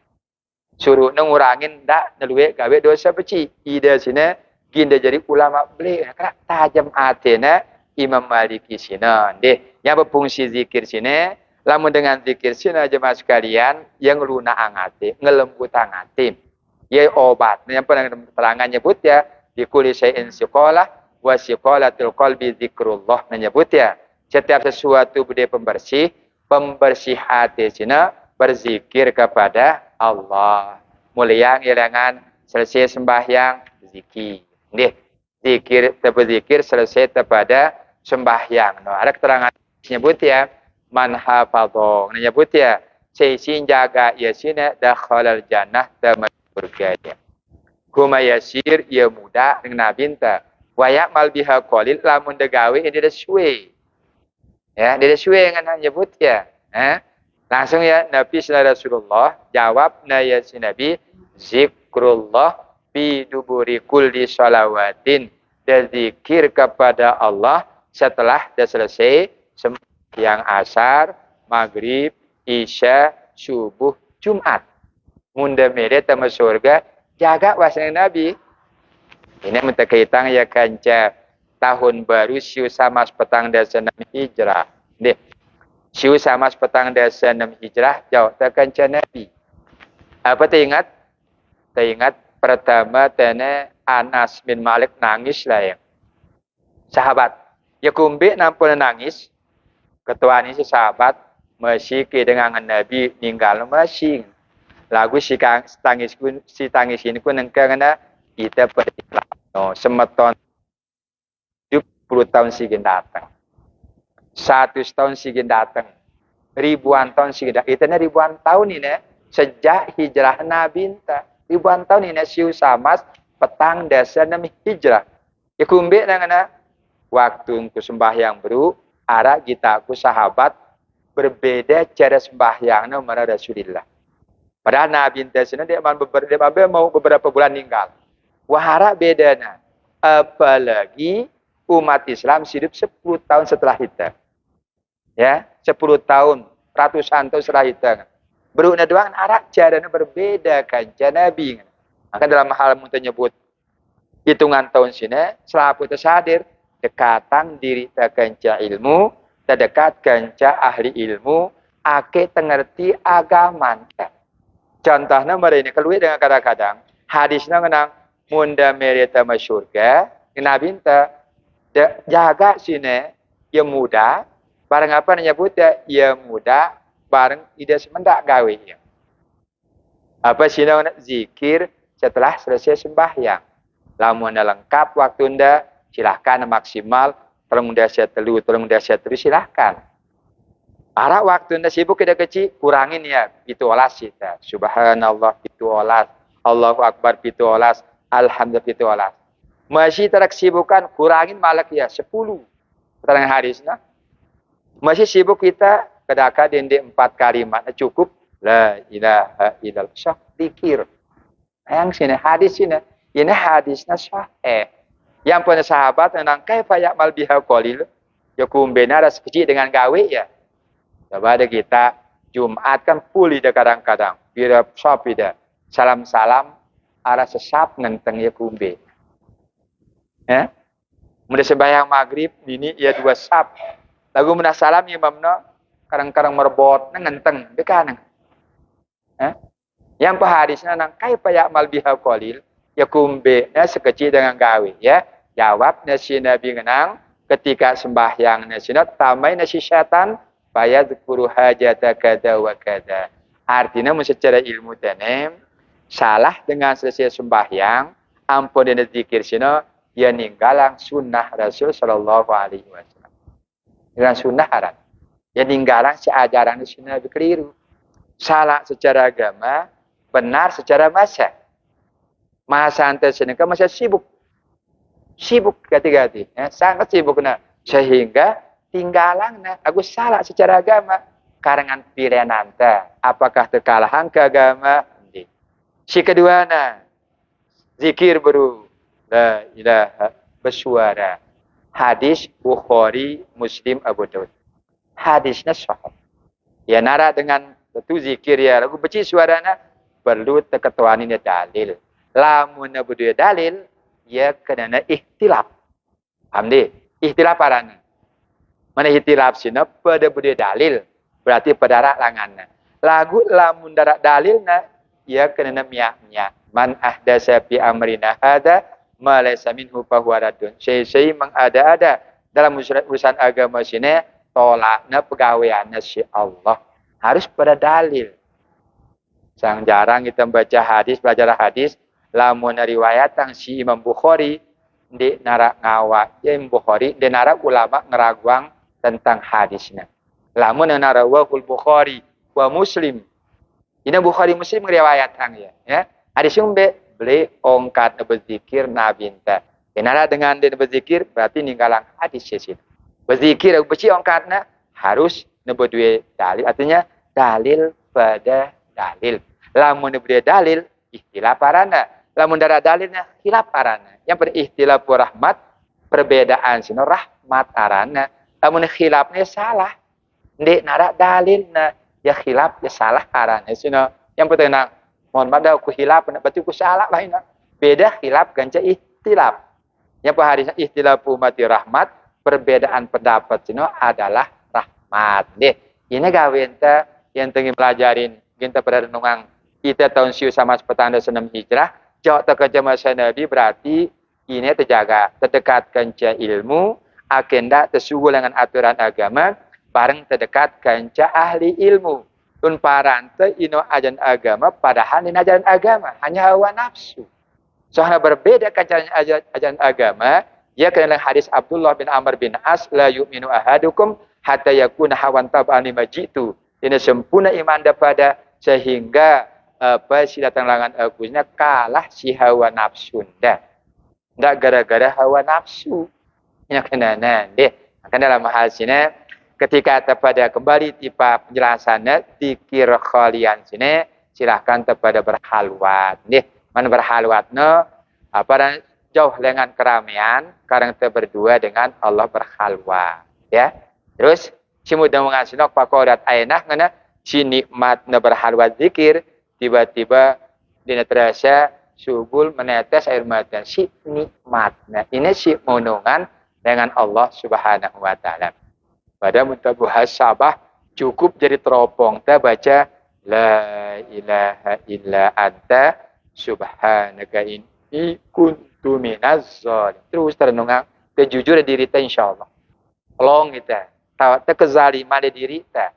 Speaker 1: Suruh ngurangin ndak duit gawe dosa beci. Ida sini ginda jadi ulama belik, karena tajam atena Imam Maliki sini. Deh, yang berfungsi zikir sini, lamun dengan zikir sini jemaah sekalian yang luna angati, ngelembut angati. Ya obat. Yang pernah keterangan nyebut ya di kulli syai'in siqalah wa siqalatul qalbi zikrullah menyebut ya. Setiap sesuatu bude pembersih, pembersih hati cina berzikir kepada Allah. Mulia ngilangan selesai sembahyang zikir. Nggih, zikir berzikir selesai kepada sembahyang. No, ada keterangan nyebut ya man hafadho nyebut ya seisin jaga ya sini dakhalal jannah surga. Huma yasir ia muda dengan nabinta. Wayak mal biha qalil lamun degawe ini dia suwe. Ya, dia suwe dengan nyebut ya. Langsung ya Nabi sallallahu alaihi Rasulullah jawab na ya si Nabi zikrullah bi duburi kulli shalawatin. Dan zikir kepada Allah setelah dah selesai sembahyang asar, maghrib, isya, subuh, Jumat. Munda mere tama surga jaga wasana Nabi. Ini minta kaitan ya kanca tahun baru siu sama petang dasa 6 hijrah. Deh. Siu sama petang dasa 6 hijrah jauh ta kanca Nabi. Apa teringat? Teringat pertama tene Anas bin Malik nangis lah ya. Sahabat. Ya kumbe nampun nangis. Ketua ini si sahabat masih dengan Nabi ninggal masih. Lagu si tangis ini pun karena kita beriklan. No, semeton 70 tahun sigin datang. 100 tahun sigin datang. Ribuan tahun sigin datang. Itu ribuan tahun ini sejak hijrah Nabi. Ribuan tahun ini siu samas petang dasa 6 hijrah. Ya kumbe dengan waktu ku sembahyang bro, arah kita ku sahabat berbeda cara sembahyang nomor Rasulullah. Padahal Nabi Intasina dia mau beberapa bulan meninggal. Wahara bedana. Apalagi umat Islam hidup 10 tahun setelah kita. Ya, 10 tahun, ratusan tahun setelah kita. Beruna doang arak caranya berbeda kan Nabi. Maka dalam hal menyebut hitungan tahun sini, selalu tersadir dekatan diri terkenca ilmu, terdekat kenca ahli ilmu, ake tengerti agaman. Contohnya mereka ini keluar dengan kadang-kadang hadisnya menang munda merita masyurga Nabi minta jaga sini ya muda barang apa nyebut ya muda bareng ida semendak gawe ya. Apa sini zikir setelah selesai sembahyang. Lamun lengkap waktu anda silahkan maksimal tolong unda setelu silahkan. Arah waktu anda sibuk kita kecil, kurangin ya. Itu olas kita. Subhanallah itu olas. Allahu Akbar itu olas. Alhamdulillah itu olas. Masih tersibukan, kurangin malak ya. 10. Terang harisnya. Masih sibuk kita, kedaka dende 4 kalimat. Cukup. La ilaha illallah. Syah, dikir. Yang sini, hadis sini. Ini hadisnya sahih. Yang punya sahabat, tentang kaifa ya'mal biha qalil. Ya kumbena ada sekecil dengan gawe ya. Coba ada kita Jumat kan pulih dah kadang-kadang. Bila sopi dah. Salam-salam arah sesap ngenteng ya kumbe. Ya. Mudah sembahyang maghrib ini ya 2 sap. Lagu mudah salam ya mamno kadang-kadang merbot ngenteng bekanang. Ya. Yang pahadisnya nang kaifa ya'mal biha qalil ya kumbe ya sekecil dengan gawe ya. Jawab nasi Nabi ngenang ketika sembahyang nasi tamai nasi syaitan Faya dzukuru hajata kada wa kada. Artinya secara ilmu tanem salah dengan selesai sembahyang ampun dan zikir sino ya ninggalang sunnah Rasul sallallahu alaihi wasallam. Dengan sunnah haram. Ya ninggalang si ajaran sunnah keliru. Salah secara agama, benar secara masa. Masa antar senengka masa sibuk. Sibuk gati-gati, ya, sangat sibuk nah. Sehingga tinggalan nah, aku salah secara agama. Karangan pilihan anta. Apakah terkalahan ke agama? Si kedua nah, zikir baru. La ilaha bersuara. Hadis Bukhari, Muslim, Abu Daud. Hadisnya sahih. Ya nara dengan itu zikir ya lagu beci suarana perlu teketuanin ya dalil. Lamun bedu dalil ya kena ikhtilaf. Paham deh? Ikhtilaf parana. Mana ikhtilaf sina pada bedu dalil berarti pada langanna. Lagu lamun darak dalilna ya kena miak-miak. Man ahdasa fi amrina hada ma laysa minhu fa huwa raddun. Syai mengada-ada dalam urusan agama sini tolakna pegawaiannya si Allah. Harus pada dalil. Sang jarang kita baca hadis, belajar hadis. Lamun riwayat si Imam Bukhari di narak ngawa Imam Bukhari di narak ulama ngeraguang tentang hadisnya. Lamun narak wahul Bukhari wa Muslim. Ini Bukhari Muslim ngeriwayatkan ya. Hadis yang beli ongkat berzikir nabi enta. Kenara dengan dia berzikir berarti ninggalang hadis sih. Berzikir beci ongkatna harus nebodue dalil. Artinya dalil pada dalil. Lamun nebodue dalil ikhtilaf parana. Lamun darah dalilnya khilaf parana. Yang pada ikhtilaf rahmat perbedaan sino rahmat arana. Lamun khilafnya salah. Ndek nara dalilna ya khilaf ya salah arana sino. Yang penting mohon maaf dah aku khilaf berarti aku salah lah ini. Beda khilaf ganca ikhtilaf. Yang pada hadisnya ikhtilaf umati rahmat perbedaan pendapat sino adalah rahmat. Deh, ini gawenta yang tengah pelajarin kita pada renungan kita tahun siu sama petanda senam hijrah. Jauh terkerja masa Nabi berarti ini terjaga, terdekatkan ke ilmu, agenda tersuguh dengan aturan agama, bareng terdekatkan ke ahli ilmu. Un parante ino ajaran agama, padahal ini ajaran agama, hanya hawa nafsu. Soalnya berbeda kan ajaran agama, ya kena hadis Abdullah bin Amr bin As, la yu'minu ahadukum hatta yakuna hawan tab'ani majitu. Ini sempurna iman daripada sehingga si datang langan agusnya kalah si hawa nafsu ndak gara-gara hawa nafsu yang kena deh. Maka dalam hal sini ketika kepada kembali tipe penjelasannya dikir khalian sini silahkan kepada berhalwat deh. Mana berhalwatnya apa jauh dengan keramaian karena kita berdua dengan Allah berhalwat ya. Terus si mudah mengasinok pakodat ainah ngana si nikmat na berhalwat zikir tiba-tiba dina terasa subul menetes air mata si nikmat. Nah, ini si monongan dengan Allah Subhanahu wa taala. Pada muntabuhas sabah cukup jadi teropong kita baca la ilaha illa anta subhanaka inni kuntu minaz zalimin. Terus terenungan kejujuran diri kita insyaallah. Tolong kita tahu kezaliman diri kita.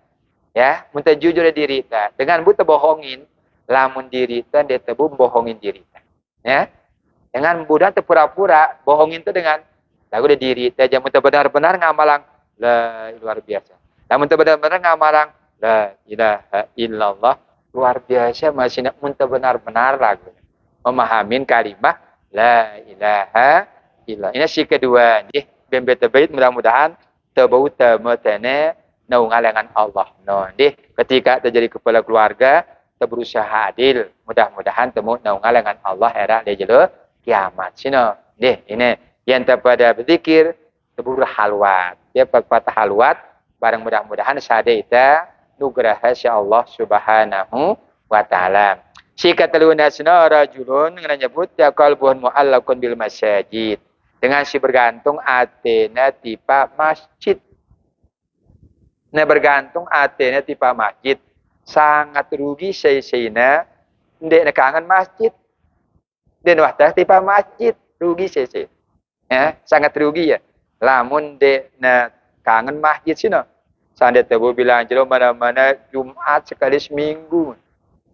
Speaker 1: Ya, mun jujur diri kita dengan buta bohongin lamun diri kita dia tebu bohongin diri kita. Ya. Dengan mudah terpura-pura bohongin itu dengan lagu diri kita jamu benar-benar ngamalang la luar biasa. Lamun benar-benar ngamalang la ilaha illallah luar biasa masih nak mun benar-benar lagu. Memahamin kalimat la ilaha illallah. Ini si kedua nih bembet-bembet mudah-mudahan tebau temetene naungan dengan Allah. No, ketika terjadi kepala keluarga berusaha adil, mudah-mudahan temu naungan dengan Allah era dia jelo kiamat sino. Ini yang terpada berzikir tebur halwat. Dia patah halwat bareng mudah-mudahan sadaita nugraha si Allah Subhanahu wa taala. Si kataluna sino rajulun nyebut ya qalbun muallaqun bil masajid. Dengan si bergantung atena tipa masjid. Nah bergantung atena tipa masjid. Sangat rugi saya ndek kangen masjid den wahdah tipa masjid rugi saya ya sangat rugi ya lamun dek na kangen masjid sino sande tebu bilang jero mana-mana Jumat sekali seminggu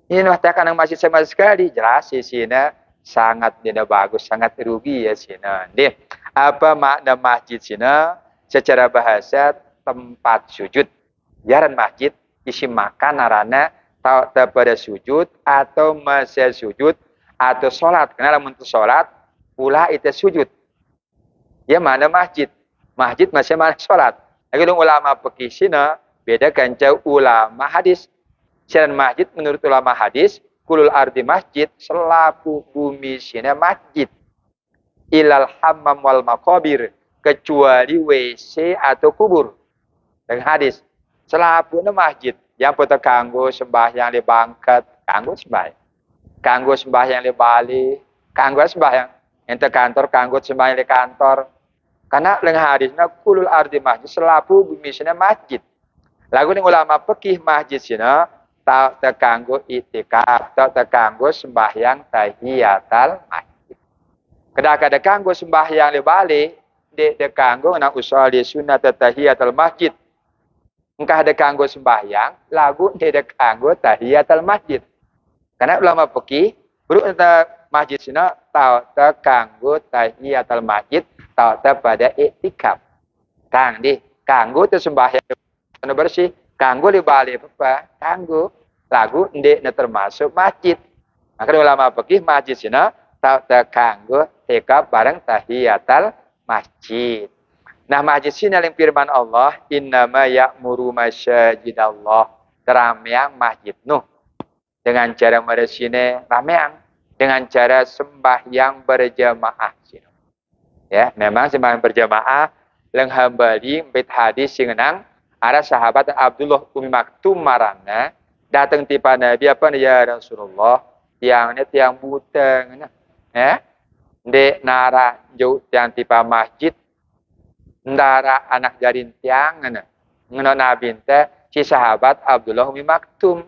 Speaker 1: ini wahdah kangen masjid sama sekali jelas sina sangat tidak bagus sangat rugi ya sina deh apa makna masjid sina secara bahasa tempat sujud jaran masjid isi makan narana tak pada sujud atau masih sujud atau sholat. Karena untuk sholat pula itu sujud. Ya mana masjid? Masjid masih mana sholat. Lagi ulama fikih sina beda kanca ulama hadis. Selain masjid menurut ulama hadis kulul ardi masjid selaku bumi sina masjid. ilal hammam wal maqabir, kecuali WC atau kubur. Dengan hadis, selapuna masjid yang pun kanggo sembahyang di bangkat, kanggo sembahyang. Kanggo sembahyang di Bali, kanggo sembahyang. Ente kantor kanggo sembahyang di kantor. Karena dengan hadisnya kulul ardi masjid, selapu bumi sini masjid. Lagu ni ulama fikih masjid sini tak terkanggo itikaf, tak terkanggo sembahyang tahiyatul masjid. Kadang-kadang kanggo sembahyang di Bali, de kanggo nak usul di sunat tahiyatul masjid. Engkau ada kanggo sembahyang, lagu de kanggo tahiyatul masjid. Karena ulama fikih beruk masjid sini tak terkanggo tahiyatul masjid, tak pada itikaf. Kang di kanggo tu sembahyang bersih, kanggo di Bali apa? Kanggo lagu ndek termasuk masjid. Maka ulama fikih masjid sini tak kanggo itikaf bareng tahiyatul masjid. Nah masjid sini yang firman Allah, innama ya'muru masjidallah, rameang masjid Nuh. Dengan cara meresine rameang, dengan cara sembahyang berjamaah sini. Ya, memang sembahyang berjamaah leng hambali mbit hadis sing nang ada sahabat Abdullah Umi Maktum marana datang tiba Nabi apa ya Rasulullah tiang buta ya ndek nara jauh tiang tiba masjid ndara anak jarin tiang ngono Nabi teh si sahabat Abdullah Umi Maktum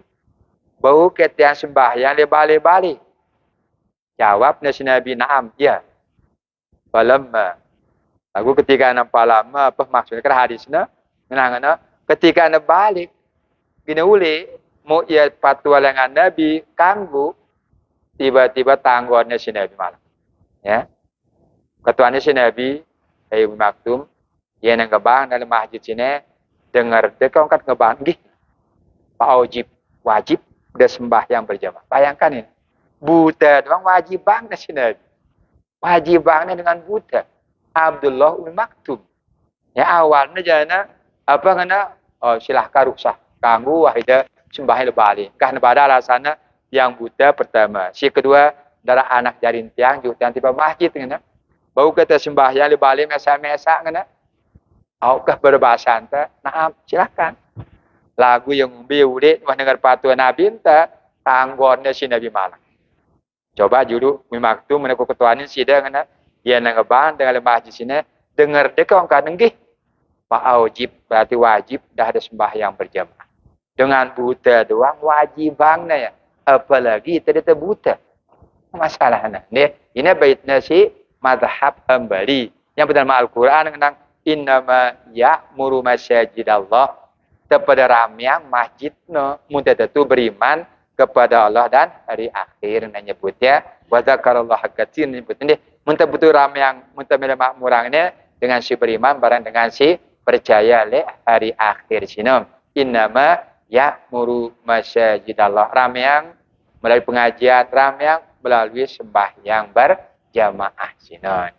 Speaker 1: bau ke tiang sembahyang le bali jawab si Nabi na'am ya balamma aku ketika nampak lama apa maksudnya kan hadisnya ngana ketika anda balik bina uli mau ia patwa dengan Nabi kanggu tiba-tiba tangguannya si Nabi malam ya ketuanya si Nabi Umi Maktum ia nang ngebang dalam masjid sini dengar dekong kat ngebang gih Pak wajib udah sembahyang berjamaah bayangkan ini buta doang wajib bang si Nabi wajib bangnya dengan buta Abdullah Umi Maktum ya awalnya jana apa kena silahkan ruksah kanggu wahida sembahyang lebali karena pada alasannya yang buta pertama si kedua darah anak jarin tiang juga tiba masjid kena bau kata sembahyang lebali mesa-mesa kena aukah berbahasa anta nah silahkan lagu yang biulit wah dengar patuan Nabi anta tanggonnya si Nabi malam coba juru mimaktu meneku ketuanin sidang kena ia nangebang dengan masjid sini dengar deka orang nenggih Pak wajib berarti wajib dah ada sembahyang berjamaah. Dengan buta doang wajib bangnya ya. Apalagi tidak buta. Masalahnya. Ini baitnya si madhab Hambali. Yang bernama Al-Quran tentang innama ya'muru masjidallah. Kepada ramyang masjid no. Mudah tentu beriman kepada Allah dan hari akhir. Menyebutnya wa zakarallah katsir menyebutnya. Muntah betul ramyang muntah makmurangnya dengan si beriman barang dengan si percaya le hari akhir sinom innama ya'muru masjidallah rameang melalui pengajian rameang melalui sembahyang berjamaah sinom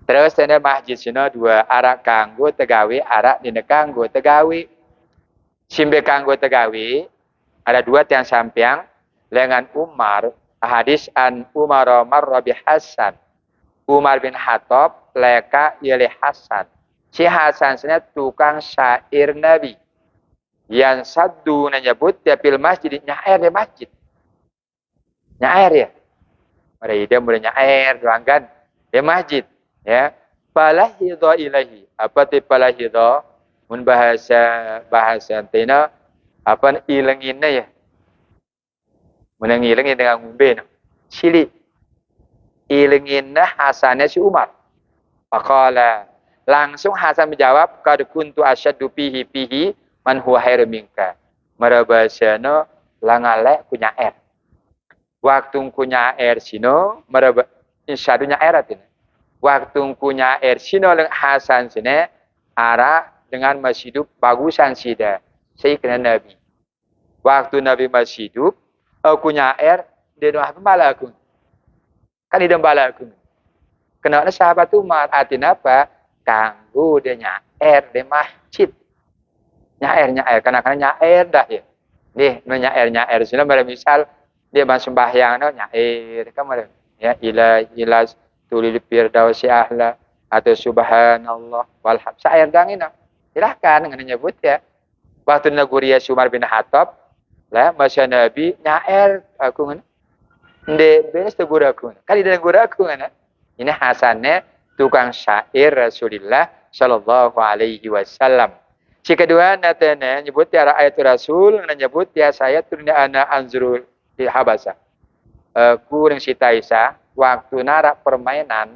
Speaker 1: terus ada masjid sinom dua arak kanggo tegawi arak dina kanggo tegawi simbe kanggo tegawi ada dua tiang sampiang dengan Umar hadis an Umar Rabi Hasan Umar bin Khattab leka yali Hasan si Hasan sebenarnya tukang syair Nabi. Yang satu menyebut dia pil masjid nyair di masjid. Nyair ya. Mereka mulai nyair doangkan di masjid. Ya. Falahidha ilahi. Apa itu falahidha? Mun bahasa tina apa ilanginnya ya. Mun ilangin dengan ngumbe. Sili. Ilanginnya Hasannya si Umar. Faqala langsung Hasan menjawab kad kuntu asyaddu fihi man huwa khairu minka marabasana langale punya air waktu punya air sino maraba insyaallah air atin waktu punya air sino leng Hasan sine ara dengan masih hidup bagusan sida sayyidina Nabi waktu Nabi masih hidup punya air dia doa malaku kan idam balaku kenapa sahabat Umar atin apa kanggo dia nyair di masjid. Nyair karena nyair dah ya. Nih nyair sini misal dia sembahyang no nyair kan ya ila tulil firdausi ahla atau subhanallah walham syair dangina silahkan dengan nyebut ya waktu naguria Umar bin Khattab lah masa Nabi nyair aku kan ndek beres tegur aku kali dan guru aku kan ini hasannya tukang syair Rasulullah sallallahu alaihi wasallam. Si kedua natana nyebut ya ayat Rasul nyebut ya saya turunnya ana anzurul di Habasa. Aku yang si Taisa waktu narak permainan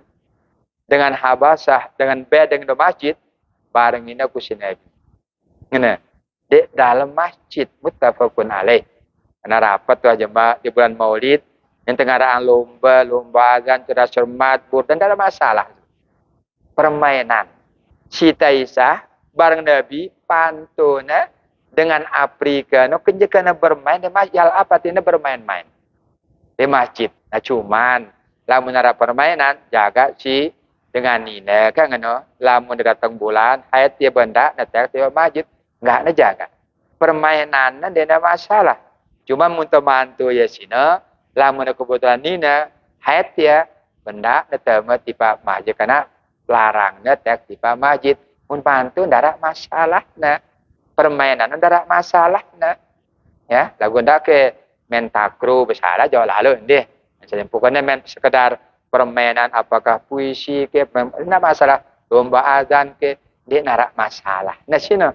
Speaker 1: dengan Habasah dengan bedeng di masjid bareng ini aku si Nabi. Ngene. Di dalam masjid muttafaqun alaih. Karena rapat tuh jemaah di bulan Maulid yang tengaraan lomba azan, cerdas cermat, dan tidak ada masalah. Permainan. Si Taisa bareng Nabi pantuna dengan Afrika no kenjekana bermain di masjid apa tina bermain-main di masjid. Nah cuman lamun ada permainan jaga si dengan nina kan ngono lamun datang bulan hayat dia benda natek di masjid enggak ada jaga. Permainan ada masalah. Cuma mun mantu ya sina lamun kebutuhan nina hayat dia benda natek di masjid karena larang natek di masjid. Mun bantu ndak masalah na permainan ndak masalah na ya lagu ndak ke main takraw besar jauh lalu deh misalnya bukannya main sekedar permainan apakah puisi ke ndak masalah lomba azan ke dia ndak masalah nah sini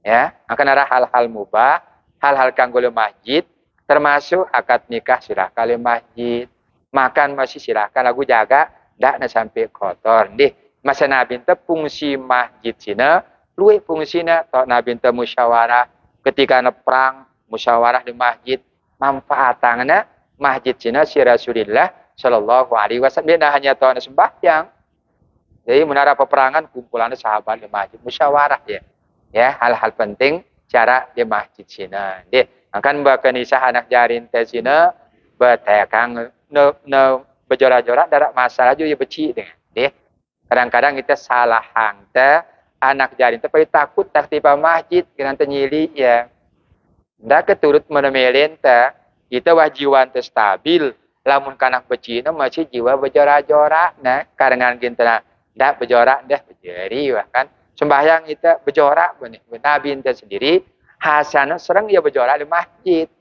Speaker 1: ya akan ada hal-hal mubah hal-hal kanggo masjid termasuk akad nikah silakan di masjid makan masih silakan lagu jaga ndak sampai kotor deh masa Nabi ente fungsi masjid sina, luwih fungsina tok Nabi ente musyawarah ketika ana perang musyawarah di masjid manfaatana masjid sina si Rasulullah sallallahu alaihi wasallam dia hanya tok sembahyang. Jadi menara peperangan kumpulan sahabat di masjid musyawarah ya. Ya, hal-hal penting cara di masjid sina. Dia akan bakenisah anak jarin teh sina betekang bejora-jora darat masalah juga beci dengan dia. Kadang-kadang kita salah hangta anak jarin tapi takut tak tiba masjid kena nyili ya. Ndak keturut menemelin ta kita wajiwan teh stabil lamun kanak becina masih jiwa bejora-jora nah karengan kita ndak bejora dah bejeri kan sembahyang kita bejora benih Nabi ente sendiri hasan serang dia bejora di masjid.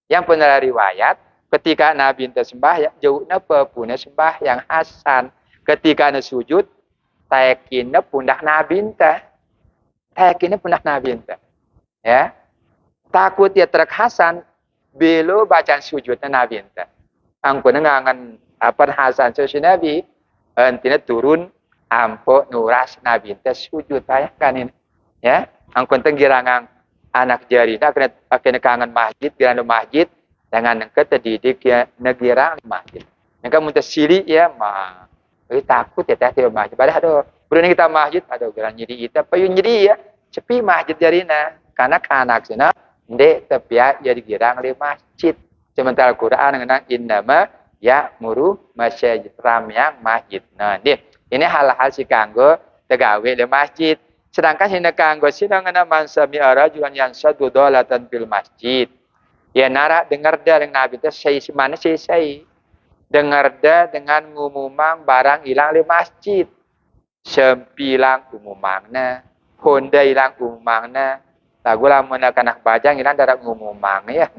Speaker 1: Yang pernah riwayat ketika Nabi ente sembahyang jauhna pepuna sembahyang hasan ketika ana sujud tayakinna pundak Nabi ente. Tayakinna pundak Nabi ente. Ya. Takut dia trek Hasan belo bacaan sujudnya Nabi ente. Angkuna ngangan apa Hasan sujud Nabi entina turun ampo nuras Nabi ente sujud tayakan ini. Ya. Angkun tenggirangang anak jarina kena kangen masjid girang masjid dengan ketedidik ya negirang masjid. Yang kamu tersili ya mah takut ya teh masjid. Padahal berani kita masjid ada geran nyiri kita payun nyiri ya. Sepi masjid jarina karena kanak sana ndek tepiak jadi girang di masjid. Sementara Quran ngenang innama ya muru masjid ramyang masjid. Nah, ini hal-hal si kanggo tegawe di masjid. Sedangkan hina kanggo sina ngana mansami arajulan yang satu dolatan fil masjid. Ya nara dengar dah dengan Nabi teh sei mana sei. Dengar dah dengan ngumumang barang hilang di masjid. Sempilang umumangna, Honda hilang umumangna. Lagu lamun anak bajang hilang darat ngumumang ya.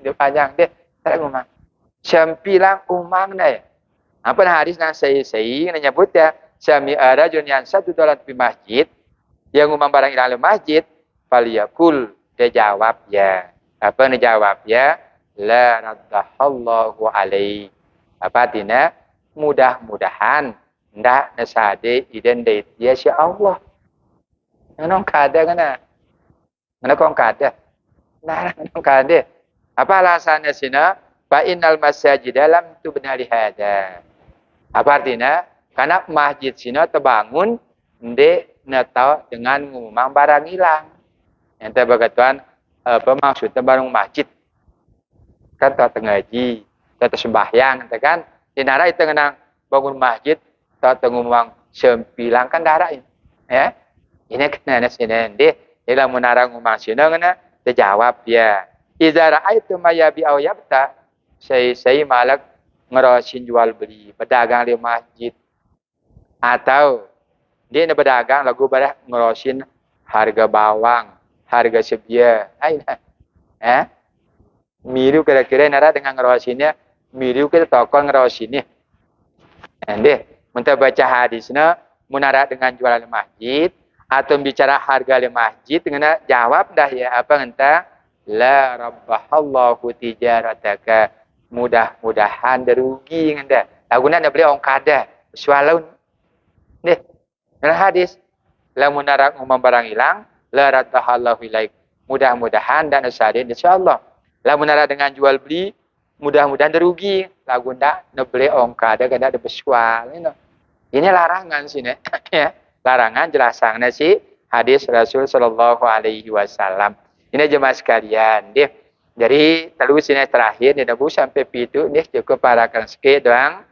Speaker 1: Dia panjang deh, darat ngumumang. Sempilang umumangna ya. Apa hadis nang sei nyebut ya, sami arajun yang satu dolat di masjid, yang ngumumang barang hilang di masjid, faliyakul dia jawab ya. Apa dia jawab ya? La radallahu alaihi. Apa artinya? Mudah-mudahan ndak nasade identit ya si Allah. Nang kada kana. Mana kong kada? Nah, nang kada. Apa alasannya sina? Fa innal masajid lam tubna li hada. Apa artinya? Karena masjid sina terbangun ndek natau dengan ngumang barang hilang. Yang terberkatuan bermaksud terbangun masjid. Kan tak ngaji. Kita sembahyang, kan? Di nara itu ngenang bangun masjid, atau ngomong sempilang kan darah ini, ya. Ini kena sini, dia menara ngomong sini, kena terjawab ya. Izara itu mayabi awyabta, saya malak ngerosin jual beli, berdagang di masjid, atau dia berdagang lagu pada ngerosin harga bawang, harga sebiar. Miru kira-kira nara dengan ngerosinnya, miru kita toko ngerosinnya. Nanti, untuk baca hadisnya, munara dengan jualan di masjid, atau bicara harga di masjid, dengan jawab dah ya, apa ngenta? La rabbahallahu tijarataka. Mudah-mudahan derugi ngenta. Laguna nak beli orang kada. Sualau. Nih, dalam hadis. La munara ngumam barang hilang, la raddahallahu ilaik. Mudah-mudahan dan usadin insyaAllah. La munara dengan jual beli, mudah-mudahan derugi. Lagu ndak nebeli ongka ada kada ada bersual. Ini larangan sini. Ya. Larangan jelasannya si hadis Rasul Shallallahu Alaihi Wasallam. Ini jemaah sekalian. Dia dari terus ini terakhir ni nabu sampai pitu ni cukup parakan sikit doang.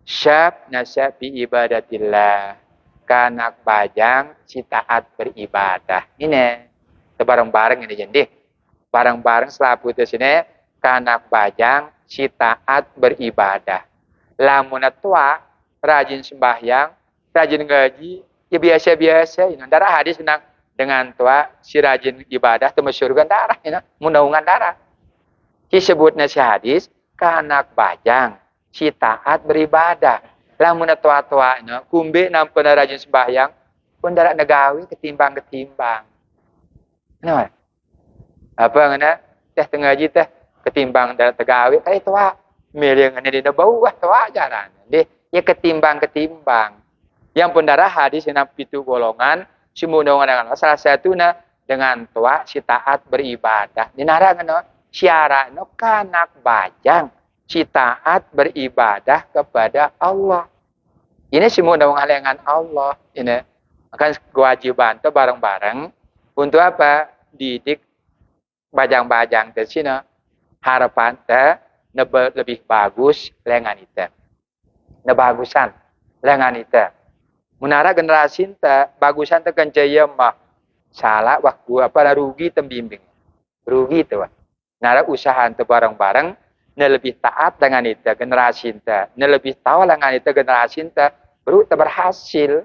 Speaker 1: Syab nasabi ibadatillah. Kanak bajang si taat beribadah. Ini bareng-bareng ini jadi. Bareng-bareng selapu itu sini kanak bajang si taat beribadah. Lamun tua rajin sembahyang, rajin ngaji, ya biasa-biasa. Darah hadis tentang dengan tua si rajin ibadah temu surga darah, munaungan darah. Disebutnya si hadis kanak bajang si taat beribadah. Lamun tua-tua kumbe nampen rajin sembahyang pun darah negawi ketimbang. Kenapa? Apa ngana teh tengaji teh ketimbang darah tegawi kali tua milih ngene di bawah tua jaran. Ya ketimbang. Yang pendarah hadis yang pitu golongan simunungan dengan salah satu dengan tua si taat beribadah. Dinarangan syarat kanak bajang si taat beribadah kepada Allah. Ini simunungan dengan Allah. Ini akan kewajiban itu bareng-bareng untuk apa? Didik bajang-bajang di sini harapan lebih bagus dengan itu. Bagusan dengan itu. Menara generasi ta bagusan ta kencaya mah salah waktu apa rugi tembimbing. Rugi tu. Nara usaha tu bareng-bareng lebih taat dengan itu generasi ta. Lebih tahu dengan itu generasi ta baru ta berhasil.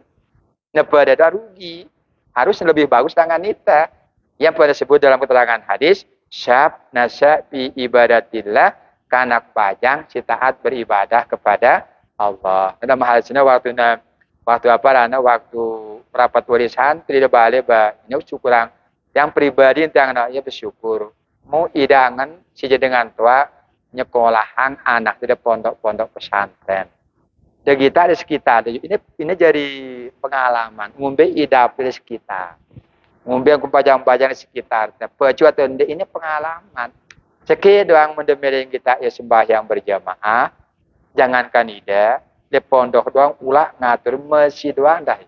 Speaker 1: Pada rugi. Harus lebih bagus dengan itu. Yang pada sebut dalam keterangan hadis syab nasa bi ibadatillah kanak bajang si taat beribadah kepada Allah. Dalam hal ini waktu apa lana waktu rapat warisan tidak balik ini syukuran yang pribadi yang ya bersyukur mau idangan saja dengan tua nyekolahan anak di pondok pesantren. Dan kita di sekitar ini jadi pengalaman ngumbe idap di sekitar. Ngumbe yang pajang-pajang di sekitar. Percuatan ini pengalaman. Sekali doang mendemeling kita ya sembahyang berjamaah. Jangankan ida, di pondok doang ulah ngatur masjid doang dah.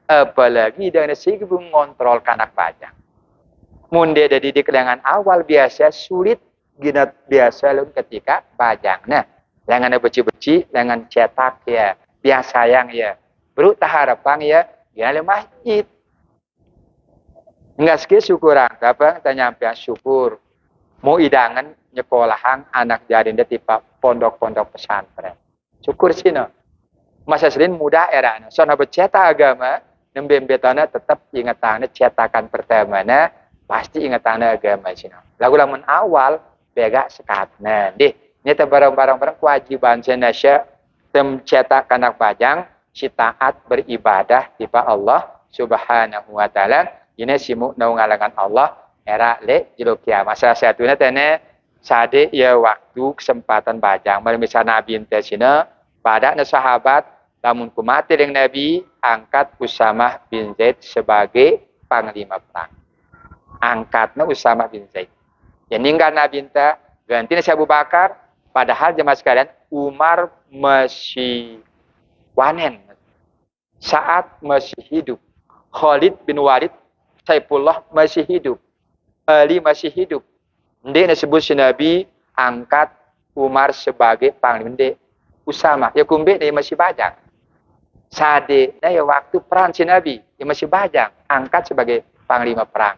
Speaker 1: Apalagi dengan sibuk mengontrol kanak bajang. Munde dari didik dengan awal biasa sulit gina biasa lu ketika bajang. Nah, dengan beci-beci, dengan cetak ya, biasa yang ya. Baru harapan ya, gina masjid. Enggak sekali syukuran, apa tanya sampai syukur. Mau idangan nyekolahan anak jadi di tipe pondok-pondok pesantren. Syukur sih no. Masa sering muda era. Soalnya bercetak agama, nembembetana tetap ingatannya cetakan pertamanya pasti ingatannya agama sih no. Lagu-lagu awal bega sekatnya. Ini barang-barang kewajiban senasya cetak anak bajang si taat beribadah tipe Allah Subhanahu wa taala. Ini simu naungalangan Allah era le jilo kiamat. Salah satunya tene sade ya waktu kesempatan bajang. Misal Nabi ente sini pada sahabat lamun kumati dengan Nabi angkat Usamah bin Zaid sebagai panglima perang. Angkatnya Usamah bin Zaid. Yang ninggal Nabi ente gantinya si Abu Bakar. Padahal jemaah sekalian Umar masih wanen saat masih hidup. Khalid bin Walid Saifullah masih hidup. Ali masih hidup. Dia disebut si Nabi angkat Umar sebagai panglima. Usamah. Ya kumbe dia masih bajang. Sade. Ya waktu perang si Nabi. Dia masih bajang. Angkat sebagai panglima perang.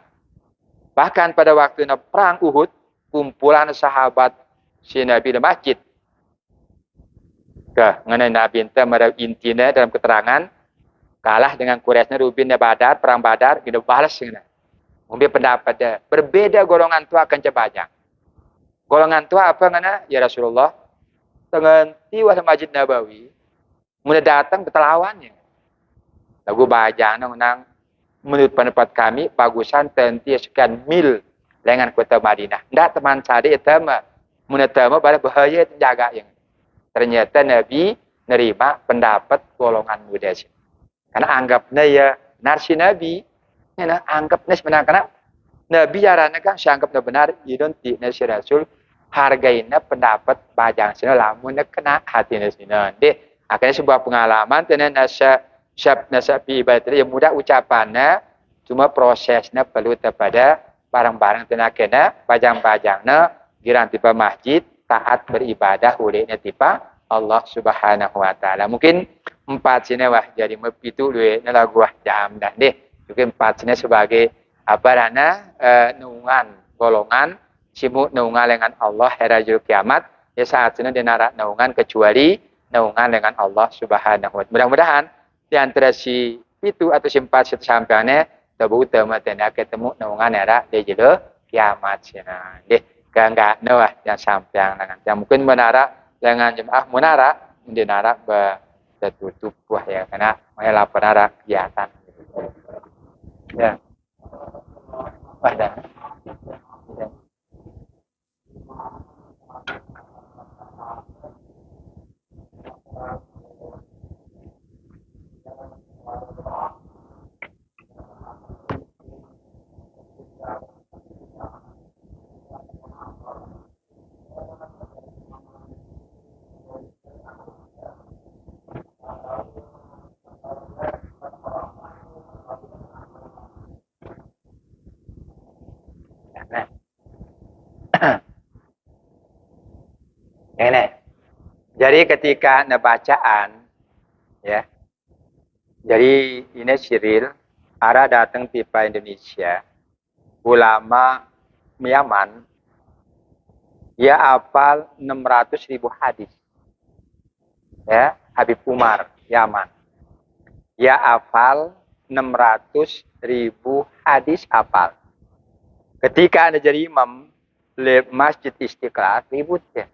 Speaker 1: Bahkan pada waktu perang Uhud. Kumpulan sahabat si Nabi di masjid. Ke mengenai Nabi ente mereka intinya dalam keterangan kalah dengan Quraisy Rubin Badar, perang Badar, kita balas ngene. Mungkin pendapat dia berbeda golongan tu akan cebajang. Golongan tu apa ngana? Ya Rasulullah, dengan tiwas Masjid Nabawi, mulai datang ketelawannya. Lagu bajang nang menurut pendapat kami bagusan tenti sekian mil dengan kota Madinah. Ndak teman saya itu mah menetama pada bahaya jaga yang. Ternyata Nabi nerima pendapat golongan muda sih. Karena anggapnya ya narsi Nabi, ya anggapnya sebenarnya karena Nabi jarana kan sianggapnya benar, identik nasi Rasul hargainya pendapat bajang sini lamun kena hati nasi nanti. Akhirnya sebuah pengalaman tenan nasa ibadat yang mudah ucapannya, cuma prosesnya perlu kepada barang-barang tenakena bajang-bajangnya giran tipe masjid taat beribadah olehnya tipe Allah Subhanahu wa taala. Mungkin 4 sini wah jadi mepitu luwe lagu wah jam dah deh. Mungkin 4 sini sebagai apa dana naungan golongan simut naungan dengan Allah hari kiamat ya saat ini dinarak naungan kecuali naungan dengan Allah Subhanahu wa taala. Mudah-mudahan di antara si itu atau si 4 sampaiannya tabu utama tenda ketemu naungan era di jelo kiamat sina. Deh enggak wah yang sampai yang mungkin menara dengan jemaah menara dinara tertutup wah ya karena mengelak penara kegiatan. Ya. Wah dah. Ini. Jadi ketika bacaan ya. Jadi ini Cyril ara datang tipe Indonesia. Ulama Yaman dia hafal 600.000 hadis. Ya, Habib Umar Yaman. Dia hafal 600.000 hadis hafal. Ketika Anda jadi imam di Masjid Istiqlal ribut ya.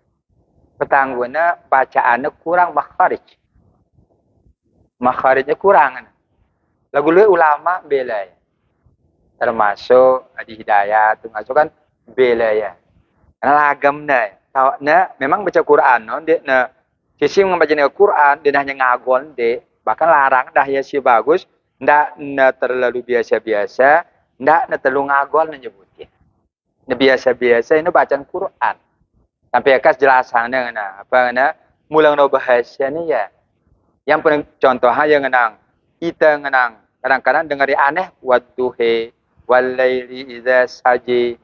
Speaker 1: Petangguna bacaannya kurang makharij. Makharijnya kurang. Lagu lu ulama bela ya. Termasuk Adi Hidayat, termasuk kan bela ya. Karena lagamnya, taunya memang baca Quran, no, dia na sisi membaca Quran, dia hanya ngagon deh, bahkan larang dah ya si bagus, ndak na terlalu biasa-biasa, ndak na terlalu ngagon nyebutnya. Na biasa-biasa ini bacaan Quran. Sampai akas jelasannya ngana, apa ngana, mulang no bahasa ni ya. Yang paling contohnya yang ngenang, kita ngenang, kadang-kadang dengari aneh, wadduhe, walaili idza saji.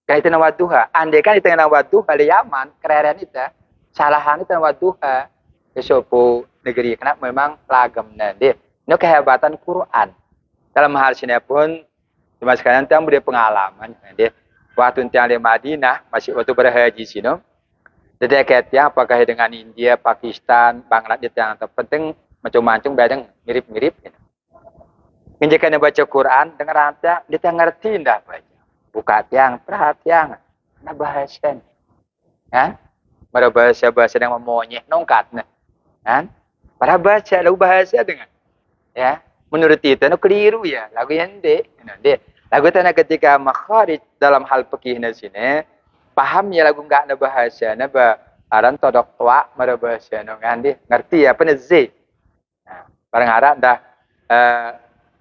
Speaker 1: Kaitan wadduha, andai kan kita ngenang wadduha di Yaman, keren itu, salahan itu wadduha. Kesopo negeri, karena memang lagamnya. Dia, ini kehebatan Quran. Dalam hal sini pun, cuma sekarang kita punya pengalaman. Dia, waktu yang di Madinah, masih waktu berhaji sini, dekatnya apakah dengan India, Pakistan, Bangladesh yang terpenting macam-macam badang mirip-mirip. Jika dia baca Quran, dengar rantai, dia ngerti tidak baca. Buka tiang, perhatian, nah bahasa. Kan? Pada bahasa yang memonyeh, nongkat. Kan? Pada baca, lagu bahasa dengan. Ya, menurut itu, itu keliru ya. Lagu yang dia. Lagu tanah ketika makharij dalam hal fikih sini, paham ya lagu enggak ada bahasa, naba aran todok tua mara bahasa ngandi ngerti apa neze. Nah, barang arah dah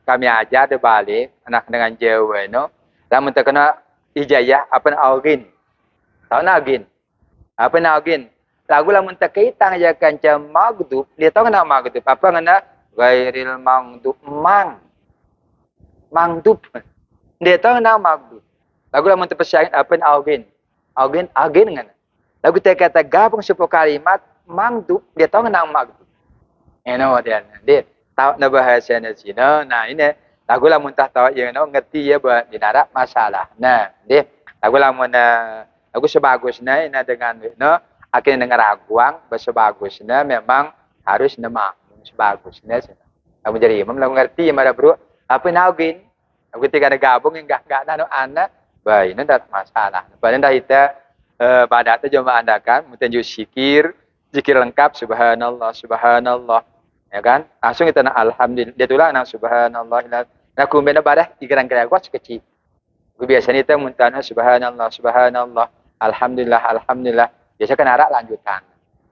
Speaker 1: kami ajar di Bali anak dengan Jawa no, lamun terkena ijazah apa agin. Tahu agin? Apa agin? Lagu lamun terkaitan aja kancam maghdub, dia tahu kena maghdub apa ngana ghairil maghdub maghdub. Dia tahu nama maghdub. Lagu lamun terpesang apa agin. Agin kan. Lagu kata gabung sepuluh kalimat maghdub, dia tahu nama maghdub. Dia tahu na bahasa na sino. Nah ini lagu lamun tak tahu yang ngerti ya buat dinara masalah. Nah, dia lagu lamun lagu sebagusnya ini dengan akhirnya dengar aguang sebagusnya memang harus nama sebagusnya. Kamu jadi imam lalu ngerti mana bro? Apa naugin? Aku ketika ada gabung yang enggak nano anak, baik ini tak masalah. Padahal dah kita pada itu cuma adakan, mungkin zikir, zikir lengkap, subhanallah, subhanallah, ya kan? Langsung kita nak alhamdulillah, dia tulang nak subhanallah, nak kumpul pada ikan kaya kuat sekecil. Biasanya kita muntahnya subhanallah, subhanallah, alhamdulillah, alhamdulillah. Biasa kan arak lanjutan.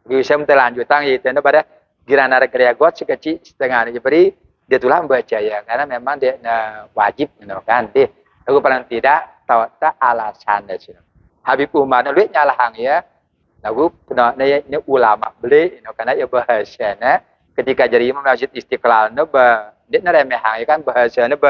Speaker 1: Bisa minta lanjutan, itu pada giran arak kaya kuat sekecil setengah. Jadi dia tulang baca ya, karena memang dia wajib, kan? Dia, aku paling tidak tahu tak alasan dari sini. Habib Umar nulis nyalahang ya. Lagu pernah ni ulama beli, karena ia bahasanya ketika jadi imam masjid Istiqlal, dia neremehang kan bahasanya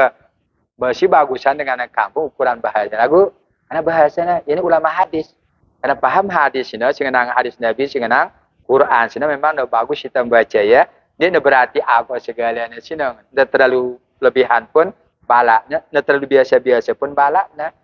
Speaker 1: masih bagusan dengan kampung ukuran bahasa. Lagu karena bahasanya ini ulama hadis. Karena paham hadis ini, sengenang hadis Nabi, sengenang Quran, sini memang bagus kita baca ya. Dia berarti apa segalanya sini. Tidak terlalu lebihan pun balaknya, tidak terlalu biasa-biasa pun balaknya.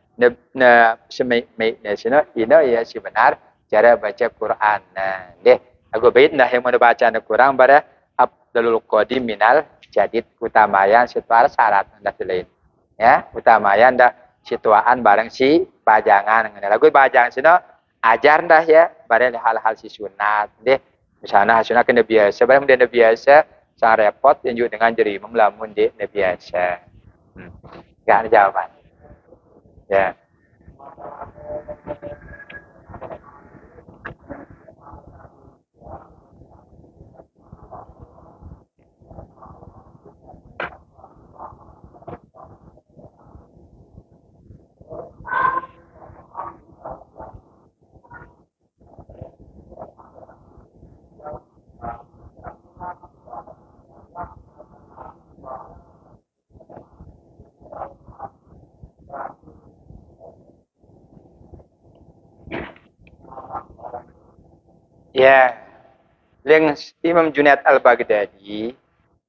Speaker 1: Semai-mai sini ini ya si benar cara baca Quran. Nah, deh, aku baik dah yang mau baca Quran pada Abdul Qadim minal jadid utamayan situar syarat dah lain. Ya, utamayan dah situaan bareng si bajangan. Lagu bajangan sini ajar dah ya, bareng hal-hal si sunat. Deh, misalnya sunat kena biasa, bareng dia biasa, sang repot yang juga dengan jeri melamun dia biasa. Gak ada jawaban. Ya. Ya, yang Imam Junaid Al-Baghdadi,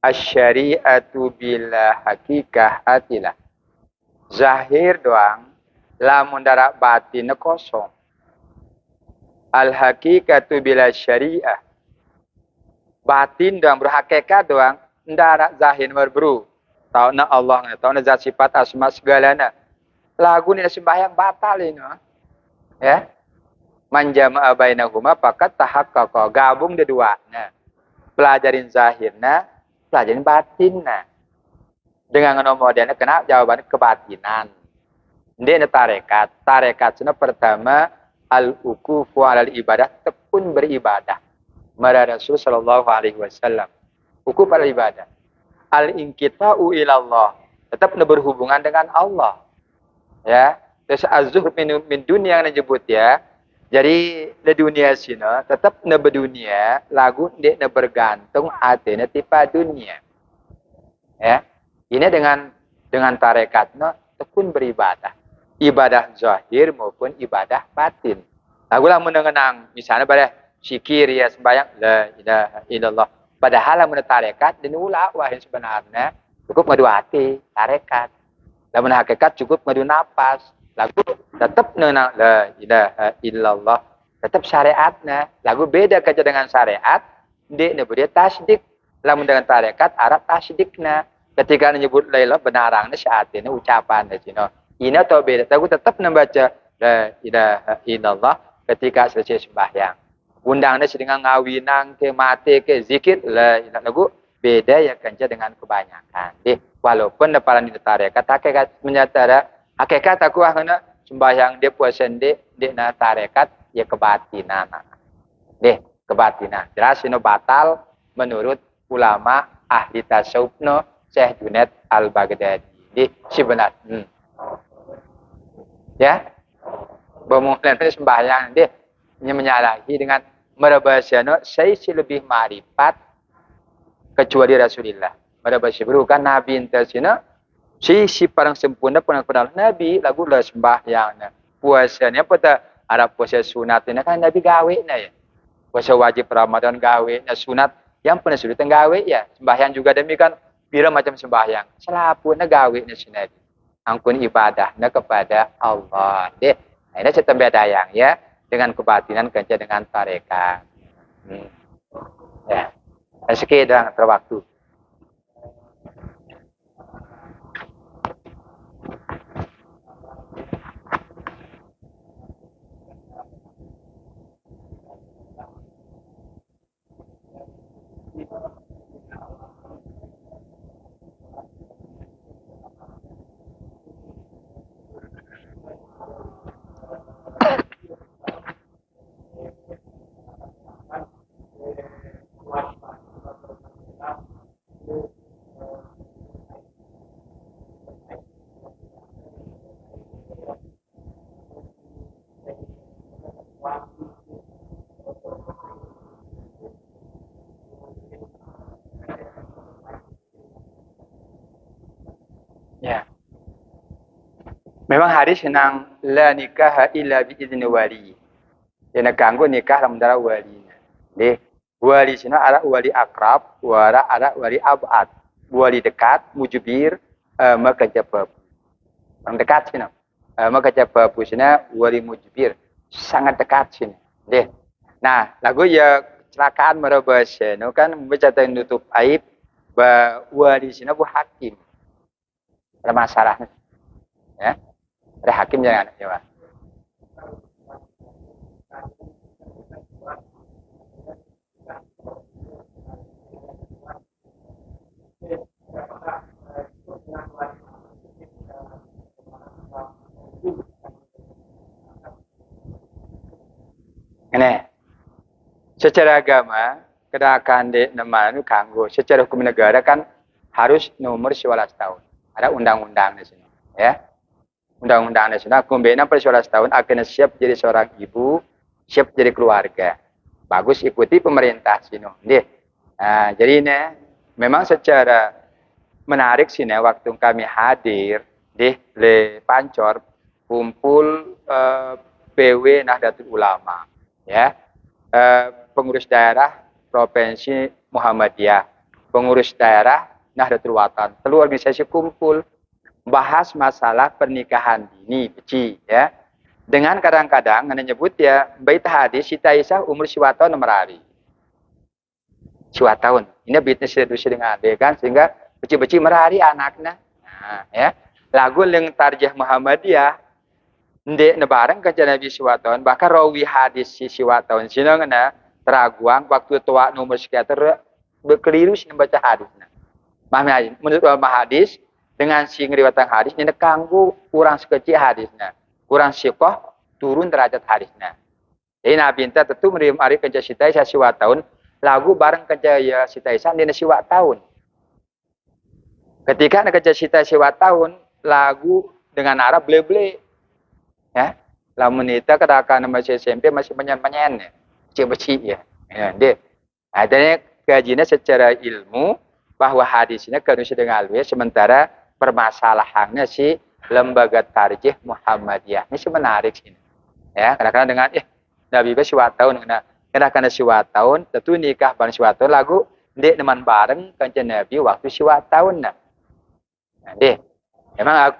Speaker 1: Asy-syari'atu bila hakikah atilah. Zahir doang, lamun darak batin kosong. Al-hakikatu bila syari'ah. Batin doang, berhakikat doang, darak zahir berburu. Tahu na Allah, tahu na zat sifat asma segalanya. Lagu ni sembahyang batal ini. Ya. Manjama'a bainahuma pakat tahaqqaqa, gabung dua-duanya. Pelajarin zahirna, pelajarin batinna. Dengan nomornya kena jawaban kebatinan. Dia tarekat. Tarekat itu pertama al-uqufu 'alal ibadah, tekun beribadah. Mara Rasul sallallahu alaihi wasallam. Uqufu 'alal ibadah. Al-inqita'u ilallah, tetap berhubungan dengan Allah. Ya, terus az-zuhd min dunia yang disebut ya. Jadi di dunia sini tetap na berdunia lagu dia na bergantung artinya tipa dunia. Ya. Ini dengan tarekatnya tekun beribadah. Ibadah zahir maupun ibadah batin. Lagu lah mengenang misalnya pada zikir ya sembahyang la ilaha illallah. Padahal lah tarekat dan ulah wahai sebenarnya cukup ngadu hati tarekat. Lamun hakikat cukup ngadu napas. Lagu tetap mengenang la ilaha illallah. Tetap syariatnya. Lagu beda kerja dengan syariat. Dia nyebut dia tasdik. Lamun dengan tarekat Arab tasdiknya. Ketika menyebut la ilaha benarangnya syaatnya ucapannya cina. Ini atau beda. Lagu tetap membaca la ilaha illallah ketika selesai sembahyang. Undangnya sedang ngawinang ke mati ke zikir la ilaha lagu beda ya kerja dengan kebanyakan. Walaupun para tarekat hakikat menyatakan hakikat aku kena sembahyang dia puasa dia na tarekat ya kebatinan. Kebatinan. Jelas ini batal menurut ulama ahli tasawuf Syekh Junaid Al-Baghdadi. Sebenar. Ya. Bermula sembahyang dia menyalahi dengan merabasana saya lebih ma'rifat kecuali Rasulullah. Merabasana bukan Nabi intasina si parang sempurna pernah Nabi lagu lah sembahyangnya puasanya pada Arab puasa sunat ini kan Nabi gawe ya puasa wajib Ramadan gawe sunat yang pernah sudah gawe ya sembahyang juga demikian bila macam sembahyang selapuna gawe si Nabi angkun ibadahnya kepada Allah ini saya tambah dayang ya dengan kebatinan kerja dengan tarekat. Ya, sekian terwaktu. Ya. Memang hadis nang la nikah illa bi idzni wali. Yana ganggu nikah dalam darah wali. Deh, wali sini ada wali akrab, ada wali abad. Wali dekat, mujibir, maka jawab. Orang dekat sini. Maka jawab sini wali mujibir. Sangat dekat sini. Deh. Nah, lagu ya kecelakaan merubah sini kan membaca nutup aib wali sini bu hakim. Ada masalahnya. Ya. Ada hakim jangan ya. Ini secara agama kedakan di nama itu kanggo. Secara hukum negara kan harus nomor 11 tahun. Ada undang-undang di sini, ya. Undang-undang nasional kumbena per 11 tahun akan siap jadi seorang ibu, siap jadi keluarga. Bagus ikuti pemerintah sini. Nah, jadi ini memang secara menarik sini waktu kami hadir di Le Pancor kumpul PW Nahdlatul Ulama, ya. Pengurus daerah Provinsi Muhammadiyah, pengurus daerah Nahdlatul Watan, seluruh organisasi kumpul bahas masalah pernikahan dini, beci, ya. Dengan kadang-kadang menyebut ya bait hadis Siti Aisyah umur 2 tahun nomor hari. 2 tahun. Ini bisnis sedusi dengan ade kan sehingga beci-beci merari anaknya. Nah, ya. Lagu yang tarjah Muhammadiyah ndek nebareng ke Nabi 2 tahun, bahkan rawi hadis si 2 tahun sini ngena teraguang waktu tua nomor sekian berkeliru sih baca hadisnya. Menurut hadis dengan si ngeriwatan hadis ini kanggu kurang sekecil hadisnya, kurang sikoh turun derajat hadisnya. Jadi Nabi minta tentu menerima hari kerja Siti Aisyah 2 tahun, lagu bareng kerja ya Siti Aisyah dia 2 tahun. Ketika kerja Siti Aisyah 2 tahun, lagu dengan Arab ble-ble, ya, lamun kita kedakan masih SMP masih penyen-penyen ya, beci ya, deh. Adanya gajinya secara ilmu bahwa hadisnya harus dengan alwi sementara permasalahannya si lembaga tarjih Muhammadiyah. Ini sih menarik sini. Ya, kadang-kadang dengan Nabi be 2 tahun kadang-kadang 2 tahun tentu nikah bareng 2 tahun lagu ndek neman bareng kanjeng Nabi waktu 2 tahun nah. Deh. Memang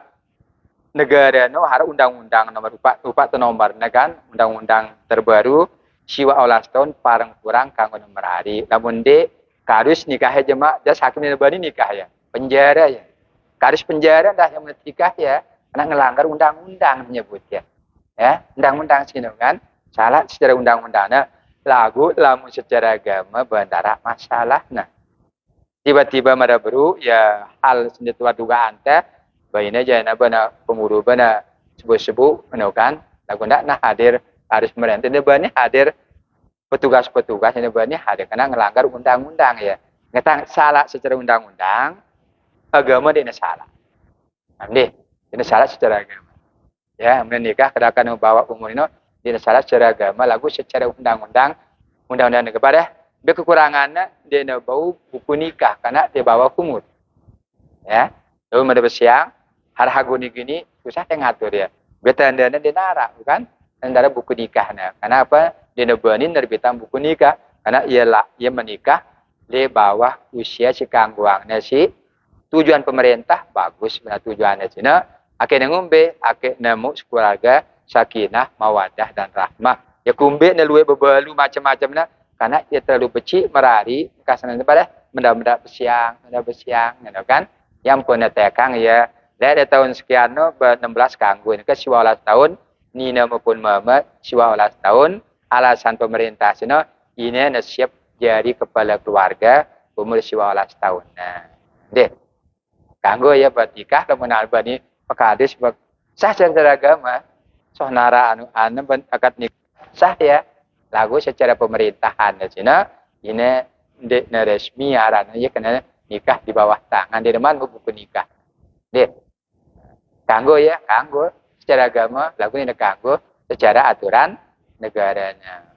Speaker 1: negara no harus undang-undang nomor 4 nomor kan undang-undang terbaru siwa olas tahun parang kurang kanggo nomor hari. Namun de harus nikah jemaah jas hakim bani nikah ya. Penjara ya. Harus penjara dah yang menikah ya, karena ngelanggar undang-undang menyebut ya. Ya, undang-undang sini kan salah secara undang-undangnya lagu lamun secara agama bandara masalah nah. Tiba-tiba mada beru ya hal senjata dugaan teh baina jana bana penguru bana sebu-sebu kan lagu ndak nah hadir harus merentah de bani hadir petugas-petugas ini bani hadir karena ngelanggar undang-undang ya. Ngetang salah secara undang-undang agama dia salah. Nanti ini salah secara agama. Ya, menikah kedakan membawa umur ini dia salah secara agama, lagu secara undang-undang negara. Dia kekurangannya dia bau buku nikah karena dia bawa umur. Ya, lalu ada bersiang, harhagu gini susah yang ngatur ya. Betandanya dia nara, bukan? Nara buku nikahnya. Karena apa? Dia nebenin nerbitan buku nikah karena ia menikah di bawah usia si kangguangnya si tujuan pemerintah bagus benar tujuannya Cina akhirnya ngombe akhirnya nemu keluarga sakinah mawadah dan rahmah Ya kumbek na luwe bebalu macam-macam na karena dia terlalu becik merari kasana pada benda-benda bersiang kan yang pun tekang ya dah tahun sekian no 16 kanggo ke 12 tahun ni nama pun mama 12 tahun alasan pemerintah sino ini na siap jadi kepala keluarga umur 12 tahun nah deh kanggo ya bertikah lamun albani pakadis sah secara agama sahnara anu akad nikah sah ya lagu secara pemerintahan di sini ini resmi arana ya kena nikah di bawah tangan di depan buku nikah deh kanggo ya kanggo secara agama lagu ini kanggo secara aturan negaranya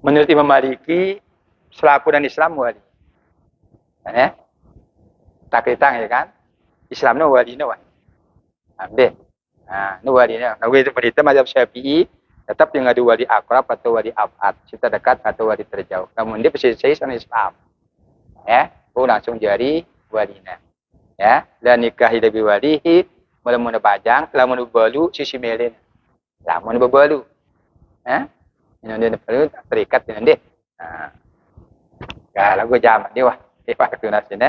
Speaker 1: menurut Imam Maliki selaku dan Islam wali ya tak ditang ya kan Islam no wali no ambil no wali no itu berita mazhab Syafi'i tetap yang ada wali akrab atau wali abad kita dekat atau wali terjauh namun dia persisih sama Islam ya langsung jadi walina ya dan nikahi lebih walihi lamun bajang lamun balu sisi melin lamun bebalu ya ini perlu terikat dengan dia nah kalau gue zaman dia wah waktu nasibnya